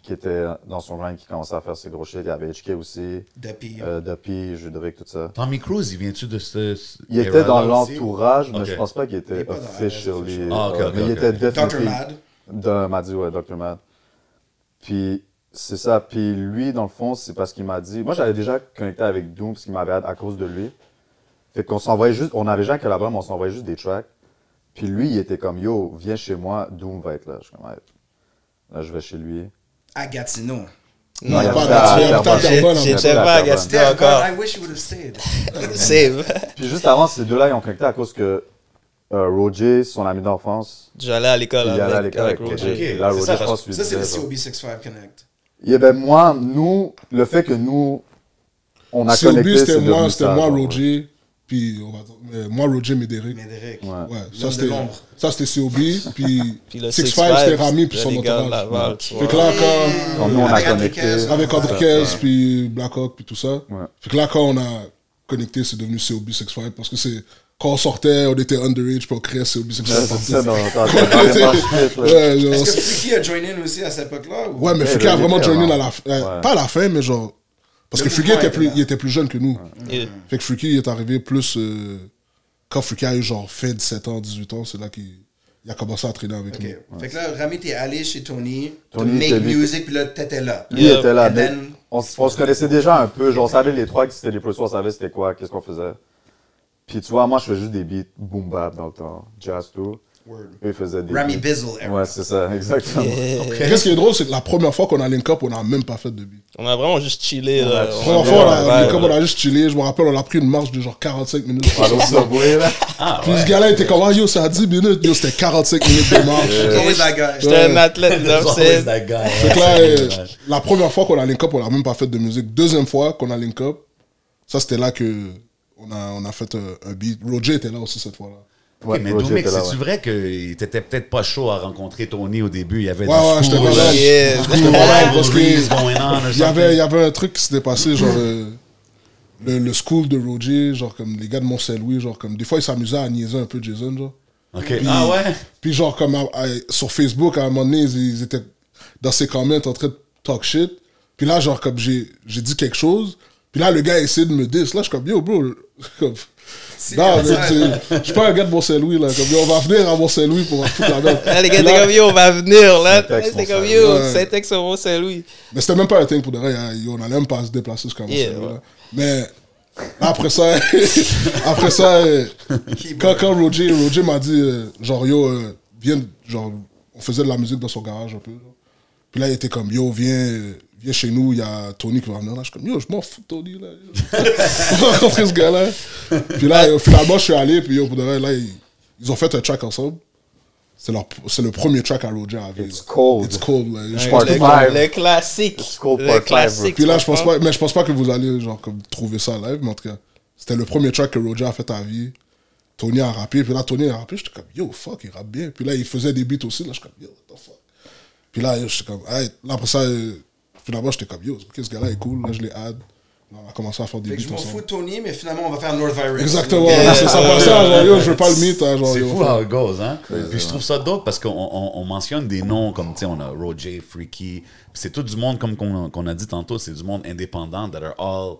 qui était dans son grind, qui commençait à faire ses gros shit. Il y avait HK aussi. Duppy, Judrick, tout ça. Tommy Cruise, il vient-tu de ce... Il était dans era-là aussi? l'entourage, mais Ok. je pense pas qu'il était Il est pas dans officially. Ah, ok, mais il était Dr. definitely. Mad. M'a dit, ouais, Dr. Mad. Puis, c'est ça. Puis lui, dans le fond, c'est parce qu'il m'a dit... Moi, j'avais déjà connecté avec Doom, parce qu'il m'avait à cause de lui. Fait qu'on s'envoyait juste... On avait jamais que l'album, on s'envoyait juste des tracks. Puis lui, il était comme, yo, viens chez moi, Doom va être là. Je suis comme, ouais. Là, je vais chez lui. À Gatineau. Non, il y a pas pas- il y a pas Terrebonne, en J'étais pas à Gatineau encore. I wish you would have stayed. Save. Puis juste avant, ces deux-là, ils ont connecté à cause que Roger, son ami d'enfance, J'allais à l'école il allait à avec l'école avec Roger. Roger. Ok, Là, c'est Roger, ça, je pense, lui Ça, c'est le disait, COB65 Connect. Yeah, ben moi, nous, le fait que nous, on a COB, connecté, c'était c'est moi, devenu ça, genre, Roger, puis moi, Roger, Médéric. Médéric. Ouais. Ouais, L'homme de l'ombre. ça c'était COB, puis Puis le 6-5 c'était Rami, puis son les gars de entourage. Laval, tu Fait vois. que là, quand... Quand nous, on a Avec connecté. Enriquez. Avec Enriquez, puis Blackhawk, puis tout ça. Ouais. Fait que là, quand on a connecté, c'est devenu COB65, parce que c'est... Quand on sortait, on était underage, puis on créait COB65. Ouais, c'est ça, dans les marches vite, là. Ouais, genre, Est-ce que Freaky a join in aussi à cette époque-là? Ou... ouais, mais Ouais, Freaky a il vraiment était joiné avant. à la fin. Pas à la fin, mais genre... Parce Le que Freaky mouvement était, était là. il était plus jeune que nous. Yeah. Fait que Freaky il est arrivé plus... quand Freaky a eu genre fait 17 ans, 18 ans, c'est là qu'il a commencé à traîner avec Ok. nous. Fait que là, Rami, t'es allé chez Tony, to Tony, make t'es lui- music, puis là, t'étais là. Lui était là, And mais then- on se connaissait déjà un peu. Genre, on savait les trois qui c'était des producteurs, on savait c'était quoi, qu'est-ce qu'on faisait. Puis tu vois, moi, je faisais juste des beats boom bap dans le temps, jazz tout. Word. Eux, ils faisaient des Rami beats. Bizzle era. Ouais, c'est ça, exactement. Qu'est-ce qui est drôle, c'est que la première fois qu'on a link up, on n'a même pas fait de beat. On a vraiment juste chillé. Là. La première fois, on a link up, on a juste chillé. Je me rappelle, on a pris une marche de genre 45 minutes. Allô, Subway, là. Puis ce gars-là était comme, ah, yo, c'est à 10 minutes. Yo, c'était 45 minutes de marche. It's always that guy. J'étais un athlète, là, There's c'est... always that guy. Fait que là, la première fois qu'on a link up, on n'a même pas fait de musique. Deuxième fois qu'on a link up, ça c'était là que on a fait un beat. Roger était là aussi cette fois-là. Ok, mais Roger Doumix, était là, c'est-tu ouais. vrai qu'il t'était peut-être pas chaud à rencontrer Tony au début? Il y avait Ouais, ouais, du j'étais school, malade. Yeah. J'étais malade parce que rivalries going on or il y avait something. un truc qui s'était passé, genre le school de Roger, genre comme les gars de Mont-Saint-Louis, genre comme des fois ils s'amusaient à niaiser un peu Jason, genre. Ok. Puis- Ah ouais? Puis genre comme sur Facebook, à un moment donné, ils étaient dans ses comments en train de talk shit. Puis là, genre comme j'ai dit quelque chose. Puis là, le gars a essayé de me diss. Là, je suis comme, yo, bro. Comme, non, mais je suis pas un gars de Mont-Saint-Louis, là. Comme, yo, on va venir à Mont-Saint-Louis pour foutre la merde. Là, les gars étaient comme yo, on va venir là. Saint-Ex, C'était comme Mont-Saint-Louis. yo, Ouais. Saint-Ex au Mont-Saint-Louis. Mais c'était même pas un thing pour de vrai. On allait même pas se déplacer jusqu'à Mont-Saint-Louis, Yeah, là. Mais après ça, quand Roger m'a dit, genre, yo, viens, genre, on faisait de la musique dans son garage un peu. Genre. Puis là, il était comme, yo, viens chez nous, il y a Tony qui va venir là. Je suis comme, yo, je m'en fous de Tony, là. On va rencontrer ce gars-là. Puis là, finalement, je suis allé, puis yo, pour de vrai, là, ils ont fait un track ensemble. C'est le premier track à Roger à vivre. It's cold. It's cold, là. Je Part pense que- five. Le classique. It's called Le Part five, classique. Puis là, je tu pense comprends? pas, mais je pense pas que vous allez genre comme trouver ça live, mais en tout cas, c'était le premier track que Roger a fait à vie. Tony a rappé, puis là Tony a rappé, j'étais comme yo fuck, il rappe bien. Puis là il faisait des beats aussi, là je suis comme yo what the fuck. Puis là j'étais comme hey. Là après ça, finalement j'étais comme yo, ok ce gars-là est cool, là je l'ai add. On a commencé à faire des Fait que beats je m'en fous ensemble. de Tony, mais finalement, on va faire North Virus. Exactement, c'est ça. Par ça, genre, yo, je veux pas le meet. Hein, genre, C'est yo, fou faut- how it goes, hein? Puis je trouve ça dope parce qu'on mentionne des noms comme, tu sais, on a Roger, Freaky. Puis c'est tout du monde, comme qu'on a dit tantôt, c'est du monde indépendant that are all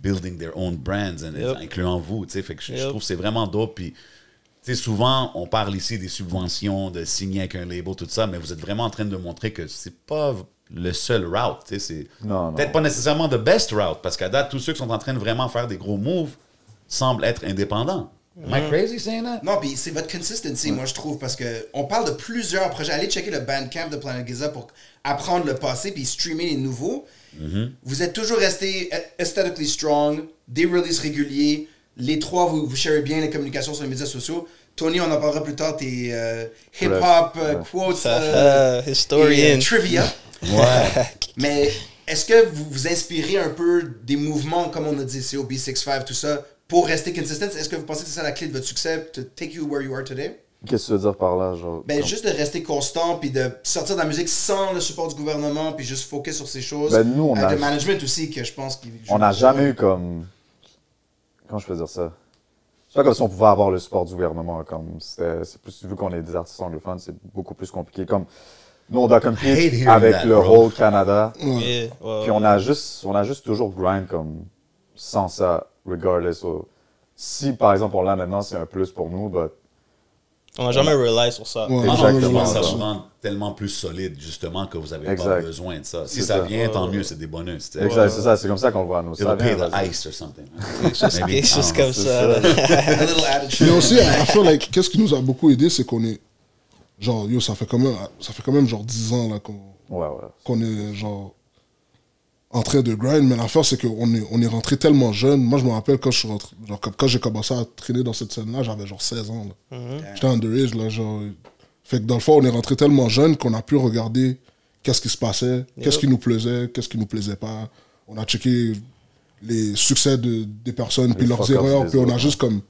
building their own brands, incluant vous, tu sais. Fait que je trouve que c'est vraiment dope. Puis, tu sais, souvent, on parle ici des subventions, de signer avec un label, tout ça, mais vous êtes vraiment en train de montrer que c'est pas le seul route, tu sais. C'est Non, peut-être pas nécessairement the best route parce qu'à date, tous ceux qui sont en train de vraiment faire des gros moves semblent être indépendants. Am I crazy saying that? Non, puis c'est votre consistency, moi, je trouve, parce que on parle de plusieurs projets. Allez checker le Bandcamp de Planet Giza pour apprendre le passé puis streamer les nouveaux. Vous êtes toujours resté aesthetically strong, des releases réguliers. Les trois, vous sharez bien les communications sur les médias sociaux. Tony, on en parlera plus tard, tes hip-hop quotes Historian. et, trivia. Ouais. Mais est-ce que vous vous inspirez un peu des mouvements, comme on a dit, COB 65, tout ça, pour rester consistent? Est-ce que vous pensez que c'est ça la clé de votre succès, to take you where you are today? Qu'est-ce que tu veux dire par là? Genre, Ben, juste de rester constant, puis de sortir de la musique sans le support du gouvernement, puis juste focus sur ces choses. Ben, nous, on Avec a- le management aussi, que je pense qu'il joue On n'a un jamais rôle. eu comme. Comment je peux dire ça? C'est pas comme si on pouvait avoir le support du gouvernement. C'est plus, vu qu'on est des artistes anglophones, c'est beaucoup plus compliqué. Comme, nous, on doit I hate compter hearing avec that, le bro. whole Canada. Yeah, ouais, Puis on a juste toujours grind comme sans ça, regardless. So, si par exemple on l'a maintenant, c'est un plus pour nous, but on n'a jamais rely sur ça. Ouais, Exactement. Ça ouais, vous rend tellement plus solide, justement, que vous n'avez pas Exact. besoin de ça. Si C'est ça ça. vient, tant mieux, c'est des bonus. tu sais. exact, c'est ça, c'est comme ça qu'on le voit nous. It'll Ça pay vient, the vas-y. ice or something. Quelque chose comme c'est ça. là. A little attitude. Mais aussi, I feel like, qu'est-ce qui nous a beaucoup aidé, c'est qu'on est. Genre, yo, ça fait quand même genre 10 ans là, Ouais. qu'on est genre en train de grind. Mais l'affaire, c'est qu'on est rentré tellement jeune. Moi, je me rappelle quand je suis rentré, genre, quand j'ai commencé à traîner dans cette scène-là, j'avais genre 16 ans. Là. J'étais underage, là, genre. Fait que dans le fond, on est rentré tellement jeune qu'on a pu regarder qu'est-ce qui se passait, qu'est-ce qui nous plaisait, qu'est-ce qui nous plaisait pas. On a checké les succès des personnes, puis leurs fuck-ups erreurs, des puis on a autres, juste comme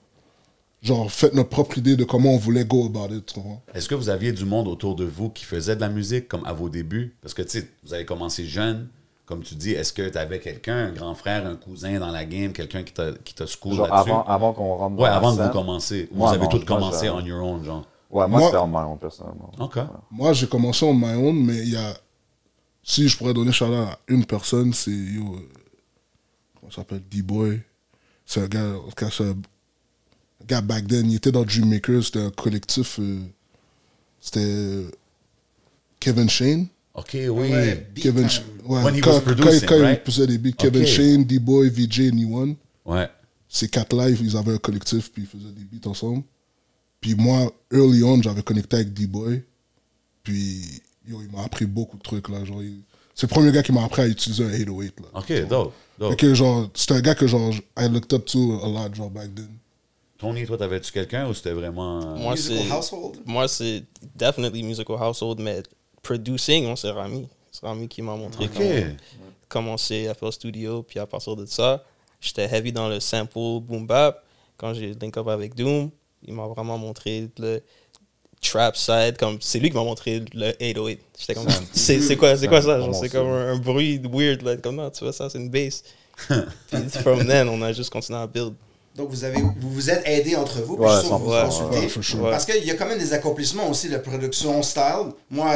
genre fait notre propre idée de comment on voulait go about it, tu comprends? Est-ce que vous aviez du monde autour de vous qui faisait de la musique comme à vos débuts? Parce que, tu sais, vous avez commencé jeune. Comme tu dis, est-ce que tu avais quelqu'un, un grand frère, un cousin dans la game, quelqu'un qui t'a school Genre là-dessus? avant qu'on rentre dans Ouais, la avant que vous scène. commenciez. Vous Moi, avez non, tous moi, commencé j'ai- on your own, genre. Ouais, moi Moi- c'était en my own, personnellement. OK. Moi, j'ai commencé on my own, mais il y a. Si je pourrais donner shout-out à une personne, c'est. Comment ça s'appelle? D-Boy. C'est un gars. En tout cas, c'est un gars back then. Il était dans Dreammaker. C'était un collectif. C'était Kevin Shane. OK, oui. Ouais, beat Kevin time. ouais, When he quand, was producing, quand il right? faisait des beats. Kevin Ok. Shane, D-Boy, VJ, Niwan. Ouais. Ces quatre lives, ils avaient un collectif, puis ils faisaient des beats ensemble. Puis moi, early on, j'avais connecté avec D-Boy. Puis, yo, il m'a appris beaucoup de trucs, là. Genre, c'est le premier gars qui m'a appris à utiliser un 808, là. OK, dope. Fait que, genre, c'était un gars que, genre, I looked up to a lot, genre, back then. Tony, toi, t'avais-tu quelqu'un ou c'était vraiment... Moi, Musical c'est household. moi, c'est definitely musical household, mais producing, on s'est Rami. C'est Rami qui m'a montré OK. comment commencer à faire studio, puis à partir de ça, j'étais heavy dans le sample boom bap. Quand j'ai link up avec Doom, il m'a vraiment montré le trap side, comme c'est lui qui m'a montré le 808. J'étais comme c'est quoi ça, genre c'est comme un bruit weird là, comme non, tu vois ça, c'est une bass. Puis from then, on a juste continué à build. Donc, vous vous êtes aidés entre vous, puis Ouais, je suis sûr que vous vous 100%, consultez. ouais, for sure. Parce qu'il y a quand même des accomplissements aussi de production style. Moi,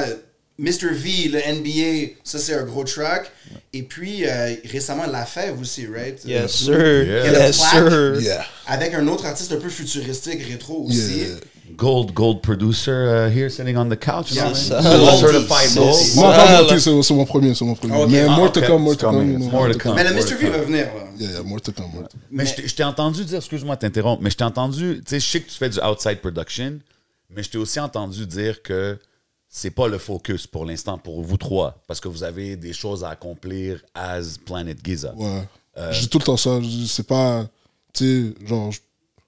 Mr. V, le NBA, ça c'est un gros track. Et puis, récemment, La Fève aussi, right? Yes sir, Yeah. yes sir. Yeah. Avec un autre artiste un peu futuristique, rétro aussi. Yeah. Gold producer here sitting on the couch. you know what I Ça, mean? là. Certified C'est gold. ça. Moi, pas là. monté, c'est mon premier, c'est mon premier. Ok. Mais Ah, more ok. to come, more to come. coming, you know. more to come. Mais le More Mr. to V come. va venir, là. Yeah, more to come, more to come. Mais je t'ai entendu dire, excuse-moi de t'interrompre, mais je t'ai entendu, tu sais, je sais que tu fais du outside production, mais je t'ai aussi entendu dire que c'est pas le focus pour l'instant pour vous trois, parce que vous avez des choses à accomplir as Planet Giza. Ouais. Je dis tout le temps ça. Je dis, c'est pas. Tu sais, genre,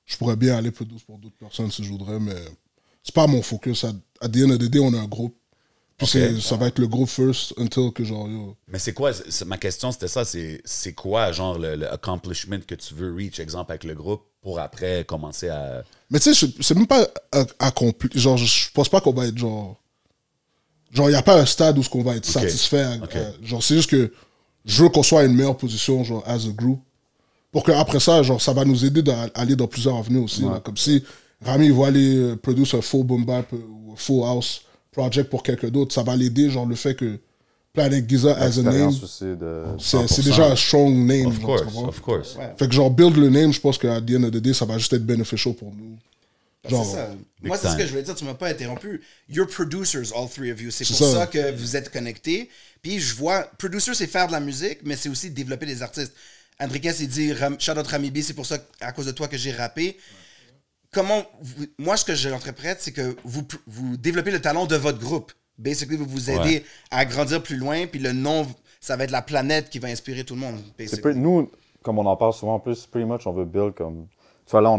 je pourrais bien aller plus douce pour d'autres personnes si je voudrais, mais c'est pas mon focus. À the end of the day, on a un groupe. Puis ça va être le groupe first until que genre, yo. Mais c'est quoi, ma question c'était ça, c'est quoi, genre, le accomplishment que tu veux reach, exemple, avec le groupe, pour après commencer à... Mais tu sais, c'est même pas accompli. Genre, je pense pas qu'on va être genre. Genre, il n'y a pas un stade où on va être satisfait. Ok. Genre, c'est juste que je veux qu'on soit à une meilleure position, genre, as a group. Pour qu'après ça, genre, ça va nous aider d'aller dans plusieurs avenues aussi. Là. Comme si Rami va aller produire un faux boom bap ou un full house project pour quelqu'un d'autre, ça va l'aider, genre, le fait que Planet Giza as a name, c'est déjà un strong name. Of genre, tu course, comprends? of course. Fait que genre, build le name, je pense qu'à the end of the day, ça va juste être beneficial pour nous. Genre, C'est ça. Moi, c'est ce que je voulais dire, tu m'as pas interrompu. You're producers, all three of you. C'est pour ça. ça que vous êtes connectés. Puis je vois, producer, c'est faire de la musique, mais c'est aussi développer des artistes. Enriquez s'est dit, shout out Rami B, c'est pour ça, à cause de toi, que j'ai rappé. Moi, ce que j'interprète, c'est que vous développez le talent de votre groupe. Basically, vous vous aidez à grandir plus loin, puis le nom, ça va être la planète qui va inspirer tout le monde. Nous, comme on en parle souvent en plus, pretty much, on veut build comme... Tu vois, là,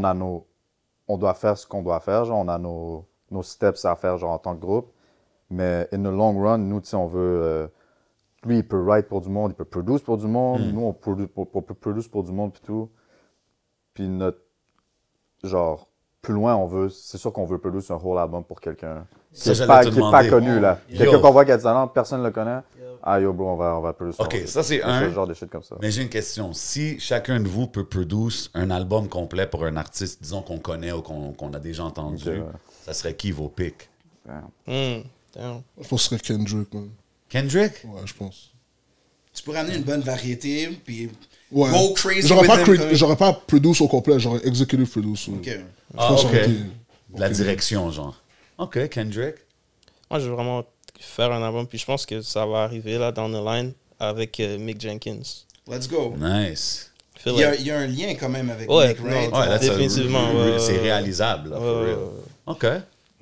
on doit faire ce qu'on doit faire, genre, on a nos steps à faire, genre, en tant que groupe. Mais in the long run, nous, tu sais, on veut... lui, il peut write pour du monde, il peut produce pour du monde. Nous, on peut produce pour du monde, puis tout. Puis notre... Genre, plus loin, c'est sûr qu'on veut produire un whole album pour quelqu'un qui n'est pas connu, là. Quelqu'un qu'on voit qui a du talent, personne ne le connaît. Ah, yo, bro, on va produire OK, ça, c'est un. Genre de shit comme ça. Mais j'ai une question. Si chacun de vous peut produire un album complet pour un artiste, disons qu'on connaît ou qu'on a déjà entendu, ça serait qui vos picks? je pense que ce serait Kendrick, man. Kendrick? Ouais, je pense. Tu pourrais amener une bonne variété, puis Ouais. go crazy J'aurais pas produce au complet, j'aurais executive produce. OK. Ah, pense OK. que ça aurait été- La direction, genre. OK, Kendrick. Moi, je veux vraiment faire un album, puis je pense que ça va arriver là dans the line avec Mick Jenkins. Let's go. Nice. Feel Il like- y a un lien quand même avec Ouais, Nick, right? non, Ouais, là, définitivement, c'est réalisable, là, for real. OK.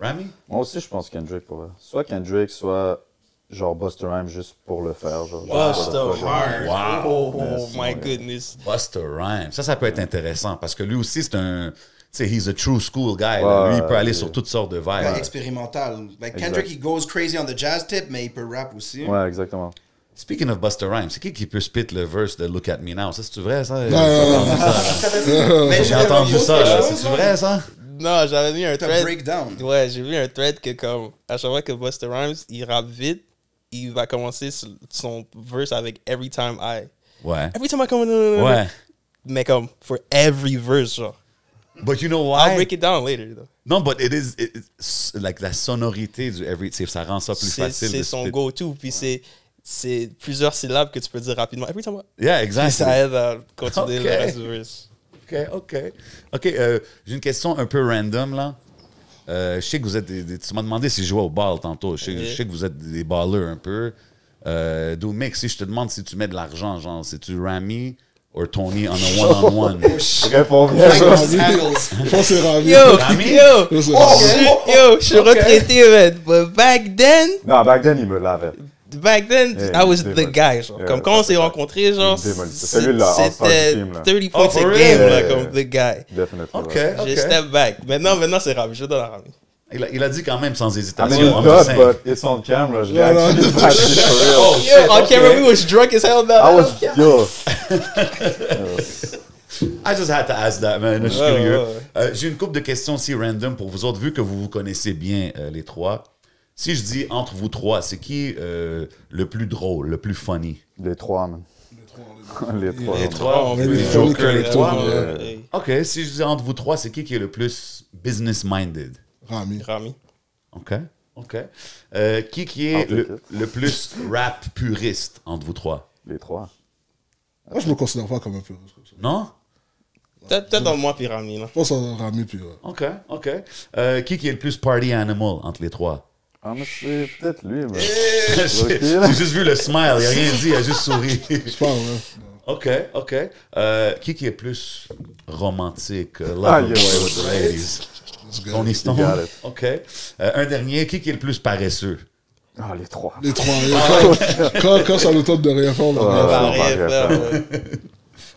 Rami? Moi aussi, je pense Kendrick, pour vrai. Soit Kendrick, soit genre Busta Rhymes juste pour le faire. Genre, Busta Rhymes. Wow. Oh my goodness. Busta Rhymes. Ça peut être intéressant parce que lui aussi, c'est un... Tu sais, he's a true school guy. Là. Lui, il peut aller sur toutes sortes de Ouais, vibes. expérimental. Like Kendrick, he goes crazy on the jazz tip, mais il peut rap aussi. Ouais, exactement. Speaking of Busta Rhymes, c'est qui peut spit le verse de Look at Me Now? Ça, c'est-tu vrai, ça? Mais J'ai entendu ça, là. C'est-tu vrai, ça? Non, j'avais vu un T'as thread. breakdown. Ouais, j'ai vu un thread que comme à chaque fois que Busta Rhymes il rappe vite, il va commencer son verse avec Every Time I. Ouais. Every time I come in. Ouais. Mais comme for every verse, genre. But you know I'll why? break it down later, though. Non, but it's like la sonorité du every, ça rend ça plus facile. C'est de son spit. go-to, puis c'est plusieurs syllabes que tu peux dire rapidement. Every time I... Yeah, Puis exactly. ça aide à continuer Ok. le reste du verse. OK. J'ai une question un peu random, là. Je sais que vous êtes tu m'as demandé si je jouais au ball tantôt. Je sais que vous êtes des ballers un peu. Doumik, si je te demande si tu mets de l'argent, genre, c'est-tu Rami ou Tony on a one-on-one? Réponds bien. Like those handles. Je pense que c'est Rami. Yo, Rami? yo, C'est yo, je suis retraité, man. But back then, Non, back then, il me lavait. I was the démoli. guy, genre. Yeah, comme quand on s'est rencontrés, genre, démoli. C'est lui, là, all-star du c'était team, là. 30 points for a real? game, là, Yeah. comme the guy. Definitely. OK, ouais. J'ai step back. Maintenant, c'est Rami. Je donne à Rami. Il a dit quand même sans I hésitation. mean, I'm it just does, saying. but it's on camera. Je l'ai actually practiced for real. Yo, on camera, we was drunk as hell now. I was, yo. I just had to ask that, man. Je suis Ouais, curieux. ouais, J'ai une couple de questions aussi random pour vous autres, vu que vous vous connaissez bien, les trois. Si je dis entre vous trois, c'est qui le plus drôle, le plus funny? Les trois, man. Les trois. Les trois, on Les veut les funny jokers, les characters, trois. ouais. Hey, OK, si je dis entre vous trois, c'est qui est le plus business-minded? Rami. Rami. OK. Qui est le plus rap puriste entre vous trois? Les trois. Moi, je me considère pas comme un peu. Je Non? Peut-être dans moi puis Rami, là. pense à Rami, puis OK. Qui est le plus party animal entre les trois? Ah, mais c'est peut-être lui, mais. J'ai juste vu le smile, il a rien dit, il a juste souri. je parle, ouais. OK. Qui est plus romantique? Lover Ah, boy yeah. with the ladies? Tony Stone? got it. OK. Un dernier, qui est le plus paresseux? Ah, les trois. Les trois. Quand ça nous tente de rien faire, on va rien Pas faire. rien faire, ouais.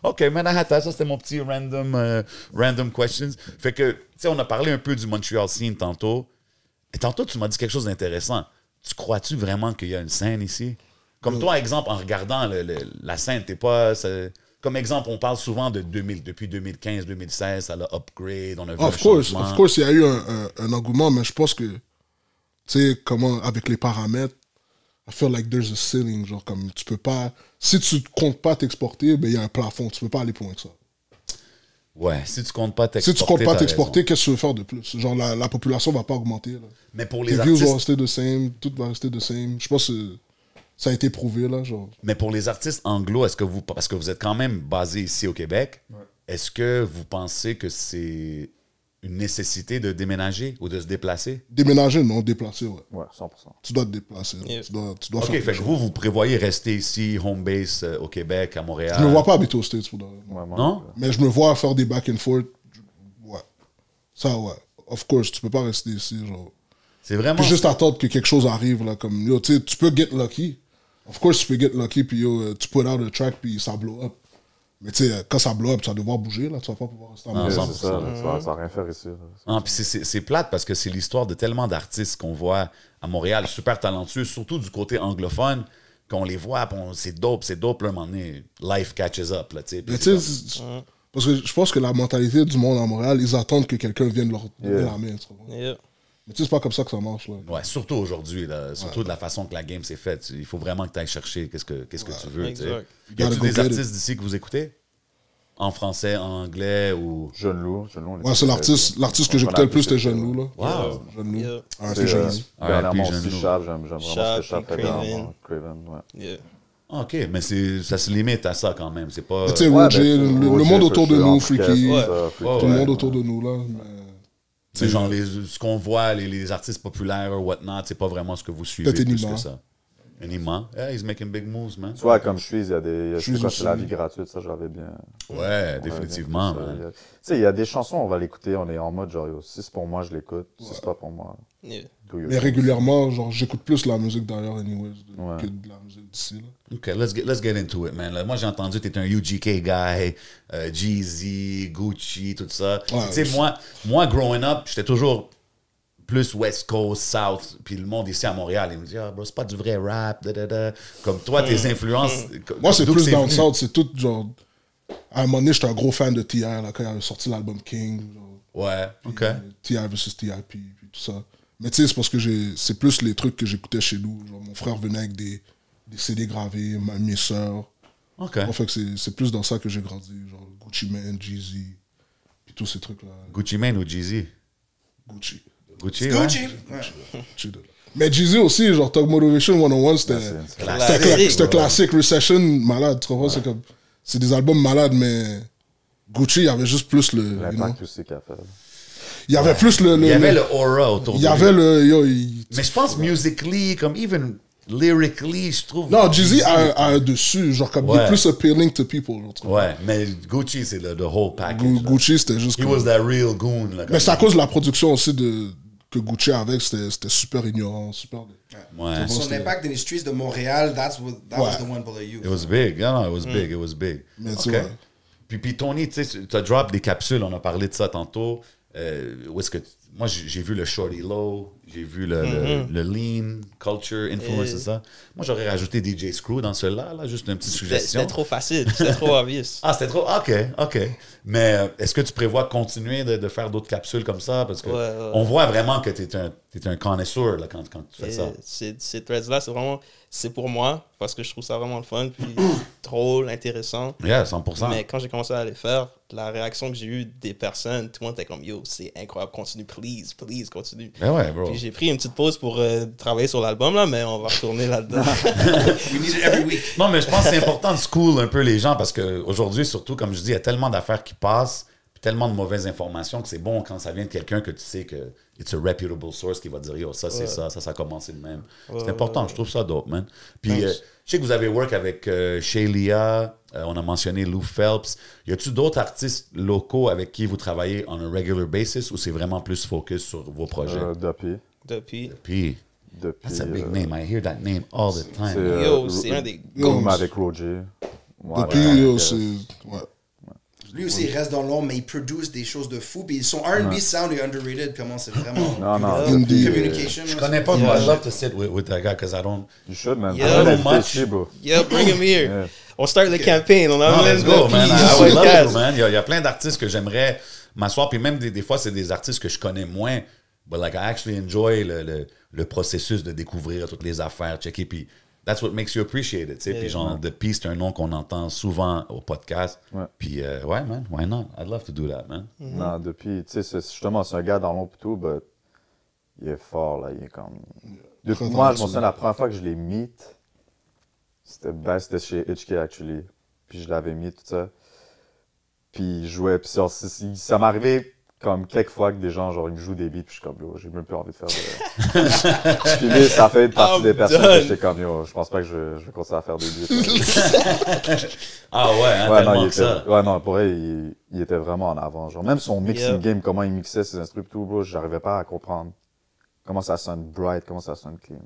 OK, Manhattan, ça c'était mon petit random questions. Fait que, tu sais, on a parlé un peu du Montreal scene tantôt. Et tantôt, tu m'as dit quelque chose d'intéressant. Tu crois-tu vraiment qu'il y a une scène ici? Comme toi, exemple, en regardant la scène, t'es pas... Comme exemple, on parle souvent de depuis 2015-2016, ça l'a upgrade, on a vu un Of course, changement. il y a eu un engouement, mais je pense que, tu sais, comment, avec les paramètres, I feel like there's a ceiling, genre comme tu peux pas, si tu comptes pas t'exporter, ben il y a un plafond, tu peux pas aller plus loin que ça. Ouais, si tu comptes pas Si t'exporter. tu comptes pas t'as t'exporter, raison. qu'est-ce que tu veux faire de plus? Genre la population va pas augmenter. Là. Mais pour Les les views vont artistes. rester the same, tout va rester the same. Je pense que ça a été prouvé là, genre. Mais pour les artistes anglo, est-ce que vous. Parce que vous êtes quand même basé ici au Québec, est-ce que vous pensez que c'est une nécessité de déménager ou de se déplacer? Déménager, non, déplacer, ouais. Ouais, 100%. Tu dois te déplacer. Yeah. Tu dois Ok, faire fait quelque que chose. vous prévoyez rester ici, home base au Québec, à Montréal. Je me vois pas habiter aux States pour de vrai. Ouais, moi, Non? Mais je me vois faire des back and forth. Ouais. Ça, ouais. Of course, tu peux pas rester ici, genre. C'est vraiment. Puis juste attendre que quelque chose arrive, là, comme, yo, tu sais, tu peux get lucky. Of course, tu peux get lucky, puis yo, tu put out a track, puis ça blow up. Mais tu sais, quand ça blow up, tu vas devoir bouger, là, tu vas pas pouvoir rester à Ah, Ouais, Montréal. c'est ça, là, ça va rien faire ici. Là. Ah, puis c'est plate parce que c'est l'histoire de tellement d'artistes qu'on voit à Montréal, super talentueux, surtout du côté anglophone, qu'on les voit, puis c'est dope, là, à un moment donné, life catches up, là, tu sais. puis Mais c'est tu sais, parce que je pense que la mentalité du monde à Montréal, ils attendent que quelqu'un vienne leur donner Yeah. la main, tu comprends? Yeah. Mais tu sais, c'est pas comme ça que ça marche, là. Ouais, surtout aujourd'hui, là, surtout de la façon que la game s'est faite. Il faut vraiment que tu ailles chercher qu'est-ce que tu veux. tu sais. Exact. Y a-tu Gotta go des get it. artistes d'ici que vous écoutez? En français, en anglais ou. Jeune Loup. Ouais, c'est l'artiste que j'écoutais le plus, c'était Jeune Loup, là. Wow! Jeune Loup. Yeah. Ah, c'est Jeune Loup. Dernièrement Jeune aussi, Loup. Chab, j'aime vraiment ce que Chab, Chab fait puis dernièrement. Craven, ouais. Yeah. OK, mais ça se limite à ça quand même. C'est pas. Mais tu sais, Ouais, Roger, ben, le Roger, monde autour de for sure, nous, en tout cas, Freaky, c'est ça, Ouais. Freaky. tout le monde autour de nous, là. Mais... C'est genre ce qu'on voit, les artistes populaires ou whatnot, c'est pas vraiment ce que vous suivez Peut-être plus Enima. que ça. Enima? Yeah, he's making big moves, man. Tu vois, comme je suis, il y a des. Je suis C'est quoi, aussi. c'est la vie gratuite, ça, j'avais bien. Ouais, définitivement, bien fait ça. man. Tu sais, il y a des chansons, on va l'écouter, on est en mode genre, yo, si c'est pour moi, je l'écoute. Si c'est pas pour moi, Yeah. do your Mais thing. régulièrement, genre, j'écoute plus la musique d'ailleurs, anyways, Ouais. que de la musique d'ici, là. OK, let's get into it, man. Là, moi, j'ai entendu que t'es un UGK guy, Jeezy, Gucci, tout ça. Ouais, Tu sais, aussi. moi, growing up, j'étais toujours plus West Coast, South, puis le monde ici à Montréal, il me dit « Ah, bro, c'est pas du vrai rap, da, da, da. » Comme toi, tes influences... Moi, c'est d'où plus que dans le venu? South, c'est tout, genre... À un moment donné, j'étais un gros fan de T.I., là, quand il avait sorti l'album King, genre, Ouais, OK. T.I. versus T.I.P., puis tout ça. Mais tu sais, c'est parce que c'est plus les trucs que j'écoutais chez nous. Genre, mon frère venait avec des CD gravés, mes sœurs. OK. En fait, que c'est plus dans ça que j'ai grandi. Genre Gucci Mane, Jeezy, puis tous ces trucs-là. Gucci Mane ou Jeezy? Gucci. Gucci, Gucci. ouais. Ouais. Gucci, là. Mais Jeezy aussi, genre Talk Motivation 101, c'était C'est Classique. c'était classique. Recession, malade, tu comprends? C'est des albums malades, mais Gucci, il y avait juste plus le... you know, l'impact aussi qu'il a fait. il y avait plus le... Il y avait le aura autour de Il y lui. avait le... Mais je pense musically, comme even lyrically, je trouve... Non, Jeezy a un dessus, genre comme il Ouais. est plus appealing to people. Genre, tu vois. Ouais, mais Gucci, c'est the whole package. là. Gucci, c'était juste He comme- was that real goon. Là, Mais c'est à cause de la production aussi que Gucci avait, c'était super ignorant, super... Ouais. Son impact dans les streets de Montréal, that was the one below you. It was big. No, it was big. It was big. Mais tu OK. vois. Puis Tony, tu sais, tu as drop des capsules, on a parlé de ça tantôt. Où est-ce que moi, j'ai vu le Shorty Low, j'ai vu le Lean Culture Influence, c'est ça. Moi, j'aurais rajouté DJ Screw dans celle-là, là, juste une petite suggestion. C'était trop facile, c'était trop obvious. Ah, c'était trop... OK. Mais est-ce que tu prévois continuer de faire d'autres capsules comme ça? Parce que Ouais. on voit vraiment que tu es un connoisseur là, quand tu fais ça. Ces threads-là, c'est pour moi, parce que je trouve ça vraiment le fun, puis drôle, intéressant. Yeah, 100%. Mais quand j'ai commencé à les faire, la réaction que j'ai eue des personnes, tout le monde était comme, yo, c'est incroyable, continue, please, continue. Ben ouais, bro. Puis j'ai pris une petite pause pour travailler sur l'album, là, mais on va retourner là-dedans. We need it every week. Non, mais je pense que c'est important de school un peu les gens parce qu'aujourd'hui, surtout, comme je dis, il y a tellement d'affaires qui passent, puis tellement de mauvaises informations que c'est bon quand ça vient de quelqu'un que tu sais que it's a reputable source qui va dire, yo, ça, c'est ça a commencé de même. C'est important, je trouve ça dope, man. Puis, je sais que vous avez work avec Shay Lia, on a mentionné Lou Phelps. Y a-tu d'autres artistes locaux avec qui vous travaillez on a regular basis ou c'est vraiment plus focus sur vos projets? Depuis. Puis, that's a big name. I hear that name all the time. Yo, c'est un des Room avec Roger. Ouais, Depuis, ouais, yo, ouais. c'est... Ouais. Lui aussi, il reste dans l'ombre, mais il produce des choses de fou. Puis son R&B sound est underrated. Comment c'est vraiment... Non, Indie. Communication. Je connais pas, but I love to sit with that guy because I don't... You should, man. Yeah. I How don't much? much. Bro. Yeah, bring him here. Yeah. On start the campaign. On a No, let's go, man. I would love podcast. to, man. Il y a plein d'artistes que j'aimerais m'asseoir. Puis même des fois, c'est des artistes que je connais moins. But like, I actually enjoy le processus de découvrir toutes les affaires, checker, puis that's what makes you appreciate it, tu sais. Puis genre, The P, c'est un nom qu'on entend souvent au podcast. Ouais. Puis ouais, man, why not? I'd love to do that, man. Non, depuis, tu sais, justement, c'est un gars dans l'ombre et tout, but il est fort, là, il est comme... Depuis, moi, je me souviens, la première fois que je l'ai meet, c'était chez HK, actually. Puis je l'avais mis, tout ça. Puis il jouait, puis ça m'arrivait comme quelques fois que des gens, genre, ils me jouent des beats, puis je suis comme, yo, j'ai même plus envie de faire de... Puis lui, ça fait partie des personnes que j'étais comme, yo, je pense pas que je vais continuer à faire des beats. Ah ouais, hein, Ouais, tellement non, que ça. ouais, non, pour vrai, il était vraiment en avant. Genre, même son mixing game, comment il mixait ses instruments et tout, bro, j'arrivais pas à comprendre comment ça sonne bright, comment ça sonne clean.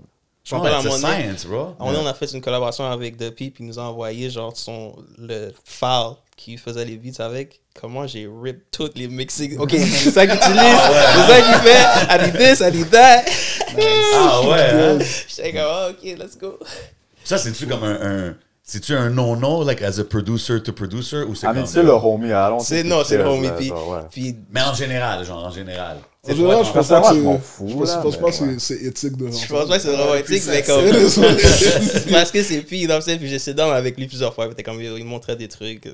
Je me rappelle, à un it's a moment donné, science, bro. à un moment donné, on a fait une collaboration avec The P, puis il nous a envoyé genre le file qui faisait les beats avec. Comment j'ai rip toutes les mixing. Ok, c'est ça qu'il utilise, c'est ça qu'il fait. I need this, I need that. Ah ouais, hein? J'étais comme, oh, ok, let's go. Ça, c'est-tu comme c'est-tu un no-no, like as a producer to producer, ou c'est Ah, mais comme... tu sais, le homie, alors. C'est le homie, puis Mais en général, genre, en général. En général, je pense ça, pas que je m'en fous, je pense là, pas mais que c'est éthique de je pense pas que c'est vraiment éthique, mais It comme. is what it is. Parce que c'est puis dans le sens, puis j'essaie d'en avec lui plusieurs fois, puis t'es comme, il montrait des trucs.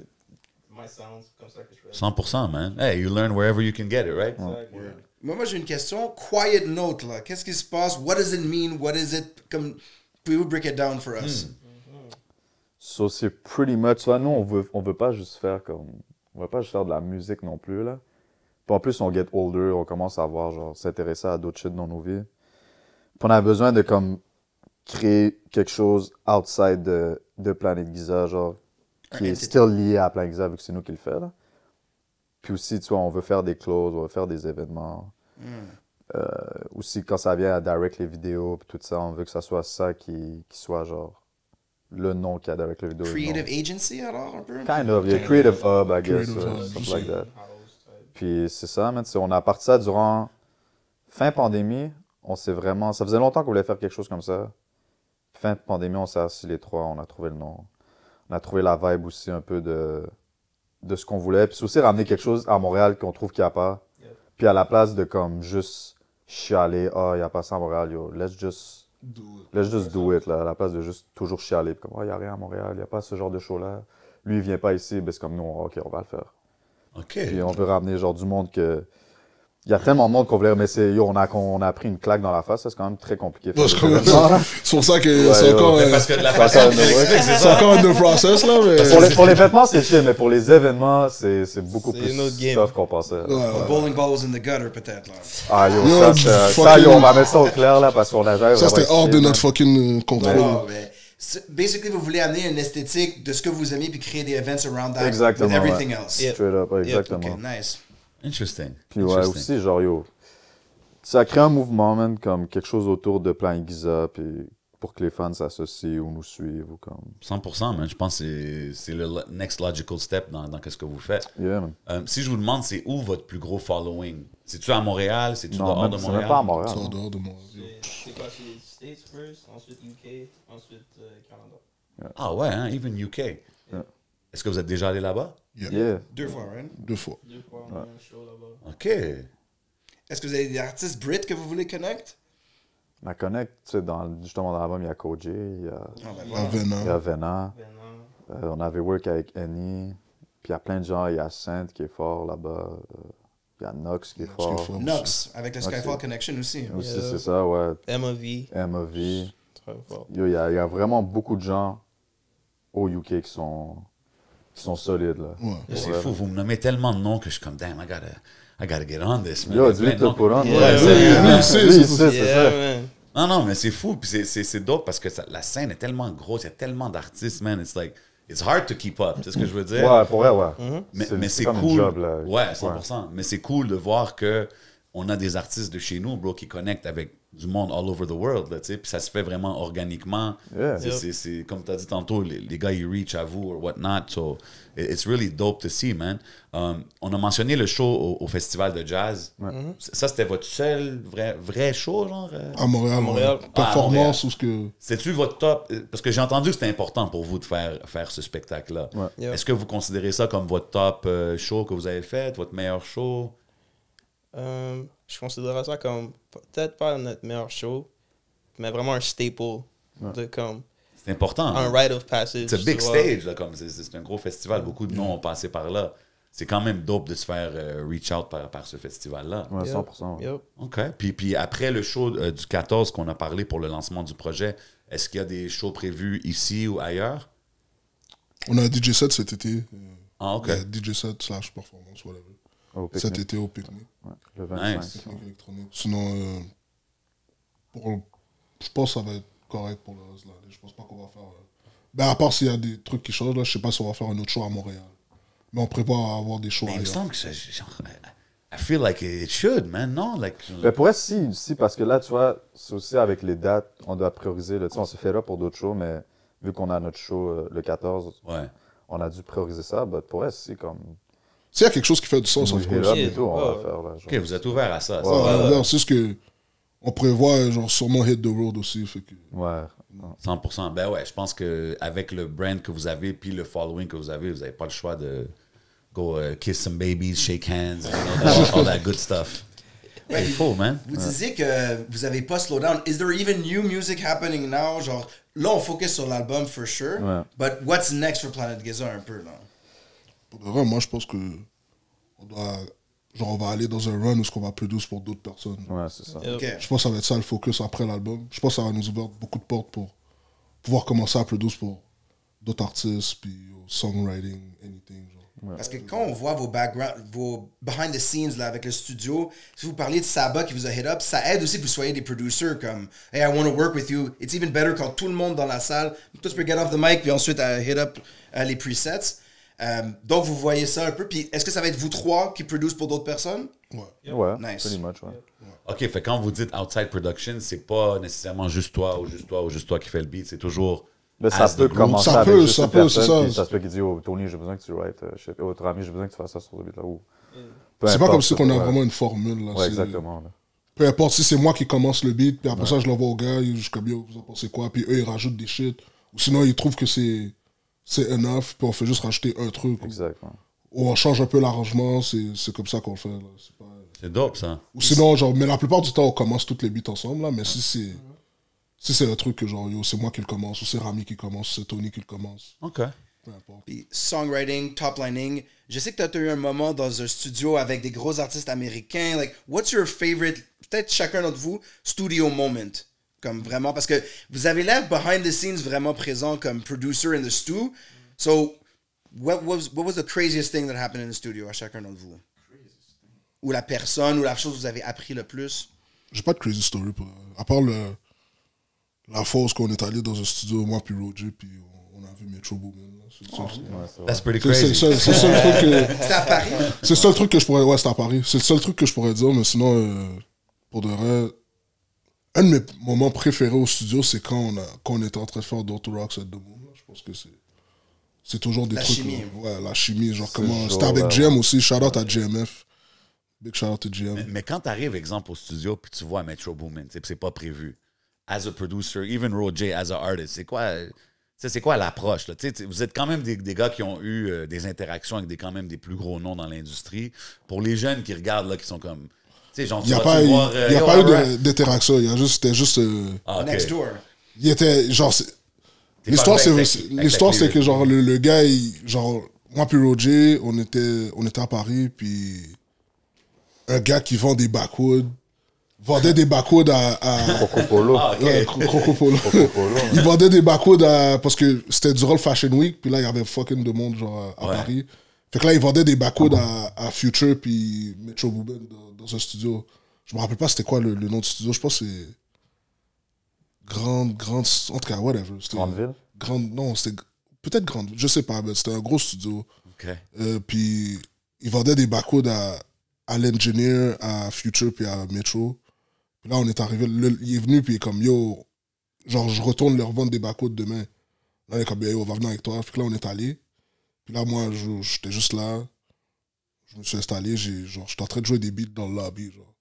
My sounds, comme ça que je fais. 100%, man. Hey, you learn wherever you can get it, right? Moi, j'ai une question. Quiet note, là. Qu'est-ce qui se passe? What does it mean? What is it? Comme, pouvez-vous break it down for us? So, c'est pretty much ça. Nous, on veut pas juste faire comme... On veut pas juste faire de la musique non plus, là. Puis en plus, on get older, on commence à avoir, genre, s'intéresser à d'autres shit dans nos vies. Puis on a besoin de, comme, créer quelque chose outside de Planet Giza, genre, qui est still lié à Planet Giza, vu que c'est nous qui le fait, là. Puis aussi, tu vois, on veut faire des closes, on veut faire des événements. Aussi, quand ça vient à direct les vidéos, puis tout ça, on veut que ça soit ça qui soit, genre, le nom qu'il y a direct les vidéos. Creative agency, alors, un peu? Kind of, yeah, Creative Hub, I guess, Creative Hub, something like that. Puis c'est ça, man, on a parti ça durant fin pandémie. On s'est vraiment... Ça faisait longtemps qu'on voulait faire quelque chose comme ça. Fin pandémie, on s'est assis les trois, on a trouvé le nom. On a trouvé la vibe aussi un peu de ce qu'on voulait. Puis c'est aussi ramener quelque chose à Montréal qu'on trouve qu'il n'y a pas. Puis à la place de comme juste chialer, il n'y a pas ça à Montréal, yo, let's just do it, là, à la place de juste toujours chialer. Puis comme, il n'y a rien à Montréal, il n'y a pas ce genre de show-là. Lui, il vient pas ici, ben c'est comme nous, ok, on va le faire. OK. Puis on veut ramener genre du monde que... Il y a tellement de monde qu'on voulait, mais on a pris une claque dans la face, ça, c'est quand même très compliqué. Ouais, c'est pour ça que c'est encore... Mais parce que de la façon que tu l'expliques, c'est C'est ça. encore un de process, là, mais... Pour les vêtements, c'est chill, mais pour les événements, c'est beaucoup C'est plus une autre game. tough qu'on pensait. Bowling ball was in the gutter, peut-être, là. Ah yo, Yo, ça, on va mettre ça au clair, là, parce qu'on a jamais Ça, vraiment c'était hors de expliqué, notre fucking contrôle. Non, mais basically, vous voulez amener une esthétique de ce que vous aimez puis créer des events around that Exactement, with everything else. Yeah. Straight up, exactement. Okay, nice. Interesting. Puis ouais, Interesting. aussi, genre, yo, ça crée un mouvement, man, comme quelque chose autour de Planet Giza, puis pour que les fans s'associent ou nous suivent, ou comme... 100%, man. Je pense que c'est le next logical step dans ce que vous faites. Yeah, man. Si je vous demande, c'est où votre plus gros following? C'est-tu à Montréal? C'est-tu Non, dehors même, de c'est Montréal? même pas à Montréal. C'est en non. dehors de Montréal. C'est quoi, c'est States first, ensuite UK, ensuite Canada. Ah ouais, hein? Even UK. Est-ce que vous êtes déjà allé là-bas? Yeah. 2 fois, right? 2 fois. 2 fois, on a un show là-bas. OK. Est-ce que vous avez des artistes Brit que vous voulez connect? La Connect, tu sais, justement dans l'album, il y a Koji, il y a, Ah, ben À voilà. il y Venin. a Vena, Maintenant, on avait work avec Annie, puis il y a plein de gens, il y a Sainte qui est fort là-bas, il y a Nox qui est qui est fort. fort. Nox, avec le Skyfall c'est- Connection aussi. Aussi, Yeah. c'est ça, ouais. MOV, MOV. très fort. Yo, il y a vraiment beaucoup de gens au UK qui sont solides, là. Ouais. C'est fou, vous me nommez tellement de noms que je suis comme, damn, I gotta get on this, man. Yo, Il y a dis-lui plein de te noms. put on. Yeah, Ouais, ouais, c'est- ouais. lui, c'est Yeah, ça. man. Non, mais c'est fou, puis c'est dope parce que la scène est tellement grosse, il y a tellement d'artistes, man. It's like, it's hard to keep up, c'est ce que je veux dire? Ouais, pour vrai, ouais. Mais c'est comme un cool. job, là. Ouais, 100%. Mais c'est cool de voir que on a des artistes de chez nous, bro, qui connectent avec du monde all over the world, là, tu sais. Puis ça se fait vraiment organiquement. Yeah. C'est comme tu as dit tantôt, les gars, ils reach à vous or whatnot. So, it's really dope to see, man. On a mentionné le show au festival de jazz. Ça, c'était votre seul vrai show, genre? À Montréal. Montréal. ouais. Ah, à Performance ou ce que... C'est-tu votre top? Parce que j'ai entendu que c'était important pour vous de faire ce spectacle-là. Ouais. Yeah. Est-ce que vous considérez ça comme votre top show que vous avez fait, votre meilleur show? je considérais ça comme peut-être pas notre meilleur show, mais vraiment un staple de comme C'est important. un rite of passage. C'est un big tu vois. stage, là, comme c'est un gros festival. Beaucoup de noms ont passé par là. C'est quand même dope de se faire reach out par ce festival-là. Ouais, Yep. 100%. Ouais. Yep. OK. Puis après le show du 14 qu'on a parlé pour le lancement du projet, est-ce qu'il y a des shows prévus ici ou ailleurs? On a un DJ set cet été. Ah, OK. DJ set / performance, whatever. Au Cet pique-nique. été au pique-nique. Ouais, le 25. Nice. Pique-nique électronique. Sinon, je pense que ça va être correct pour le reste de l'année. Je pense pas qu'on va faire... Ben, à part s'il y a des trucs qui changent, là, je sais pas si on va faire un autre show à Montréal. Mais on prévoit avoir des shows Mais il me ailleurs. semble que ça, genre, I feel like it should, man. Non? Like, Mais pour être si, parce que là, tu vois, c'est aussi avec les dates, on doit prioriser. Tu sais, on s'est fait là pour d'autres shows, mais vu qu'on a notre show le 14, ouais. on a dû prioriser ça. Mais pour être si, comme. S'il y a quelque chose qui fait du sens, On of course. là, Yeah. et tout, on Ouais. va faire là. OK, vous êtes ouvert à ça. Ouais. Ouais, c'est ce que... On prévoit, genre, sûrement hit the road aussi. Fait que... Ouais. 100%. Ben ouais, je pense qu'avec le brand que vous avez puis le following que vous n'avez pas le choix de go kiss some babies, shake hands, all that good stuff. Ouais, Il faut, man. Vous disiez que vous avez pas slow down. Is there even new music happening now? Genre, là, on focus sur l'album for sure. Ouais. But what's next for Planet Giza un peu, là? Pour de vrai, moi, je pense que... On doit... Genre, on va aller dans un run où on va produire pour d'autres personnes. Ouais, c'est ça. Yep. OK. Je pense que ça va être ça le focus après l'album. Je pense que ça va nous ouvrir beaucoup de portes pour pouvoir commencer à produire pour d'autres artistes, puis au songwriting, anything. Genre. Parce que quand on voit vos backgrounds, vos behind the scenes là, avec le studio, si vous parliez de Saba qui vous a hit up, ça aide aussi que vous soyez des producers comme Hey, I want to work with you. It's even better quand tout le monde dans la salle, toi tu peux get off the mic puis ensuite hit up les presets. Donc vous voyez ça un peu. Puis est-ce que ça va être vous trois qui produisent pour d'autres personnes? Ouais. Ouais, Nice. pretty much, ouais. OK, fait quand vous dites outside production, c'est pas nécessairement juste toi ou juste toi ou juste toi qui fait le beat, c'est toujours Mais ça as the peut group. commencer Ça avec peut, juste ça une peut, c'est personne, ça. puis ça se peut qu'il dit, oh, Tony, j'ai besoin que tu writes. Oh, Rami, j'ai besoin que tu fasses ça sur ce beat-là. Ou... Peu C'est pas importe, comme si on a ouais. vraiment une formule. Là. Ouais, C'est- exactement. Là. Peu importe si c'est moi qui commence le beat, puis après ça, je l'envoie au gars, je suis comme, yo, vous en pensez quoi? Puis eux, ils rajoutent des shit. Ou sinon, ils trouvent que c'est enough, puis on fait juste rajouter un truc. Exact. Ouais. Ou on change un peu l'arrangement, c'est comme ça qu'on le fait. Là. C'est pas... c'est dope ça. Ou sinon, genre, mais la plupart du temps, on commence toutes les beats ensemble, là, mais si c'est un truc que genre, yo, c'est moi qui le commence, ou c'est Rami qui commence, ou c'est Tony qui le commence, OK. peu importe. Puis songwriting, top lining. Je sais que tu as eu un moment dans un studio avec des gros artistes américains. Like, what's your favorite, peut-être chacun d'entre vous, studio moment? Comme vraiment, parce que vous avez l'air behind the scenes vraiment présent comme producer in the stew. So, what was the craziest thing that happened in the studio à chacun d'entre vous? Ou la personne, ou la chose que vous avez appris le plus? J'ai pas de crazy story pour à part la fois où on est allé dans un studio, moi puis Roger, puis on a vu Metro Boomin. là. C'est le seul- Ouais, c'est vrai. That's pretty c'est le crazy. seul- c'est le seul truc que... C'était à Paris? C'est le seul truc que je pourrais... Ouais, c'est à Paris. C'est le seul truc que je pourrais dire, mais sinon, pour de vrai, un de mes moments préférés au studio, c'est quand on était en train de faire Dr. Rocks at the Moon. là. Je pense que c'est toujours des La trucs... chimie. Ouais, la chimie. Genre, comment... toujours, C'était avec ouais, GM aussi. Shout out à GMF. Big shout out to GM. Mais quand tu arrives, exemple, au studio, puis tu vois Metro Boomin, puis c'est pas prévu. As a producer, even Roger, as a artist, c'est quoi l'approche? Là? Vous êtes quand même des gars qui ont eu des interactions avec quand même des plus gros noms dans l'industrie. Pour les jeunes qui regardent, là, qui sont comme... Genre, Il n'y a tu pas, vas-tu eu, voir, il y a yo, pas eu alright. d'interaction. C'était juste... Ah, ok. Next door. Il était... Genre... T'es L'histoire, pas c'est avec la que clé, genre le gars, genre moi puis Roger, on était à Paris, puis un gars qui vend des backwoods vendait des backwoods à Coco Polo. Ah, ok. Croco Polo. Coco Polo, ouais. Il vendait des backwoods parce que c'était durant le Fashion Week, puis là il y avait fucking de monde genre à Ouais. Paris. Fait que là il vendait des backwoods à Future puis Metro Boomin dans un studio. Je me rappelle pas c'était quoi le nom du studio. Je pense que c'est grande en tout cas whatever. C'était- Grande ville. non, c'était peut-être grande, je sais pas, mais c'était un gros studio. OK. Puis ils vendaient des backwoods à l'engineer, à Future, puis à Metro. Puis là, on est arrivé, il est venu, puis il est comme, yo, genre, je retourne leur vendre des backwoods demain. Là, il est comme, yo, on va venir avec toi. Puis là, on est allé. Puis là, moi, j'étais juste là. Je me suis installé, j'étais en train de jouer des beats dans le lobby, genre.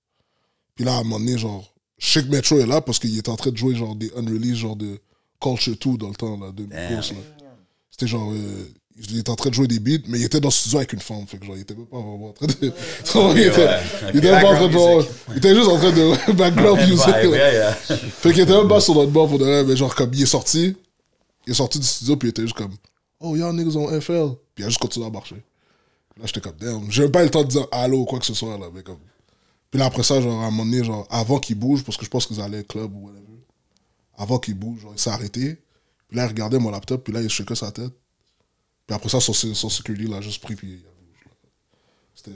Puis là, à un moment donné, genre, je sais que Metro est là parce qu'il était en train de jouer, genre, des unreleased, genre, de Culture 2 dans le temps, là, de Migos, là. C'était genre, il était en train de jouer des beats, mais il était dans le studio avec une femme. Fait que genre, il était même pas vraiment en train de. Il était même pas en train de. Il était juste en train de background music. Fait qu'il était même pas sur notre bord pour de vrai, mais genre, comme il est sorti du studio, puis il était juste comme, oh, y'all niggas on FL. Puis il a juste continué à marcher. Là, j'étais comme, damn. J'ai même pas eu le temps de dire allô ou quoi que ce soit, là, mais comme. Puis là, après ça, genre, à un moment donné, genre, avant qu'il bouge, parce que je pense qu'ils allaient au club ou whatever, avant qu'il bouge, genre, il s'est arrêté. Puis là, il regardait mon laptop, puis là, il shakeait sa tête. Puis après ça, son security l'a juste pris, puis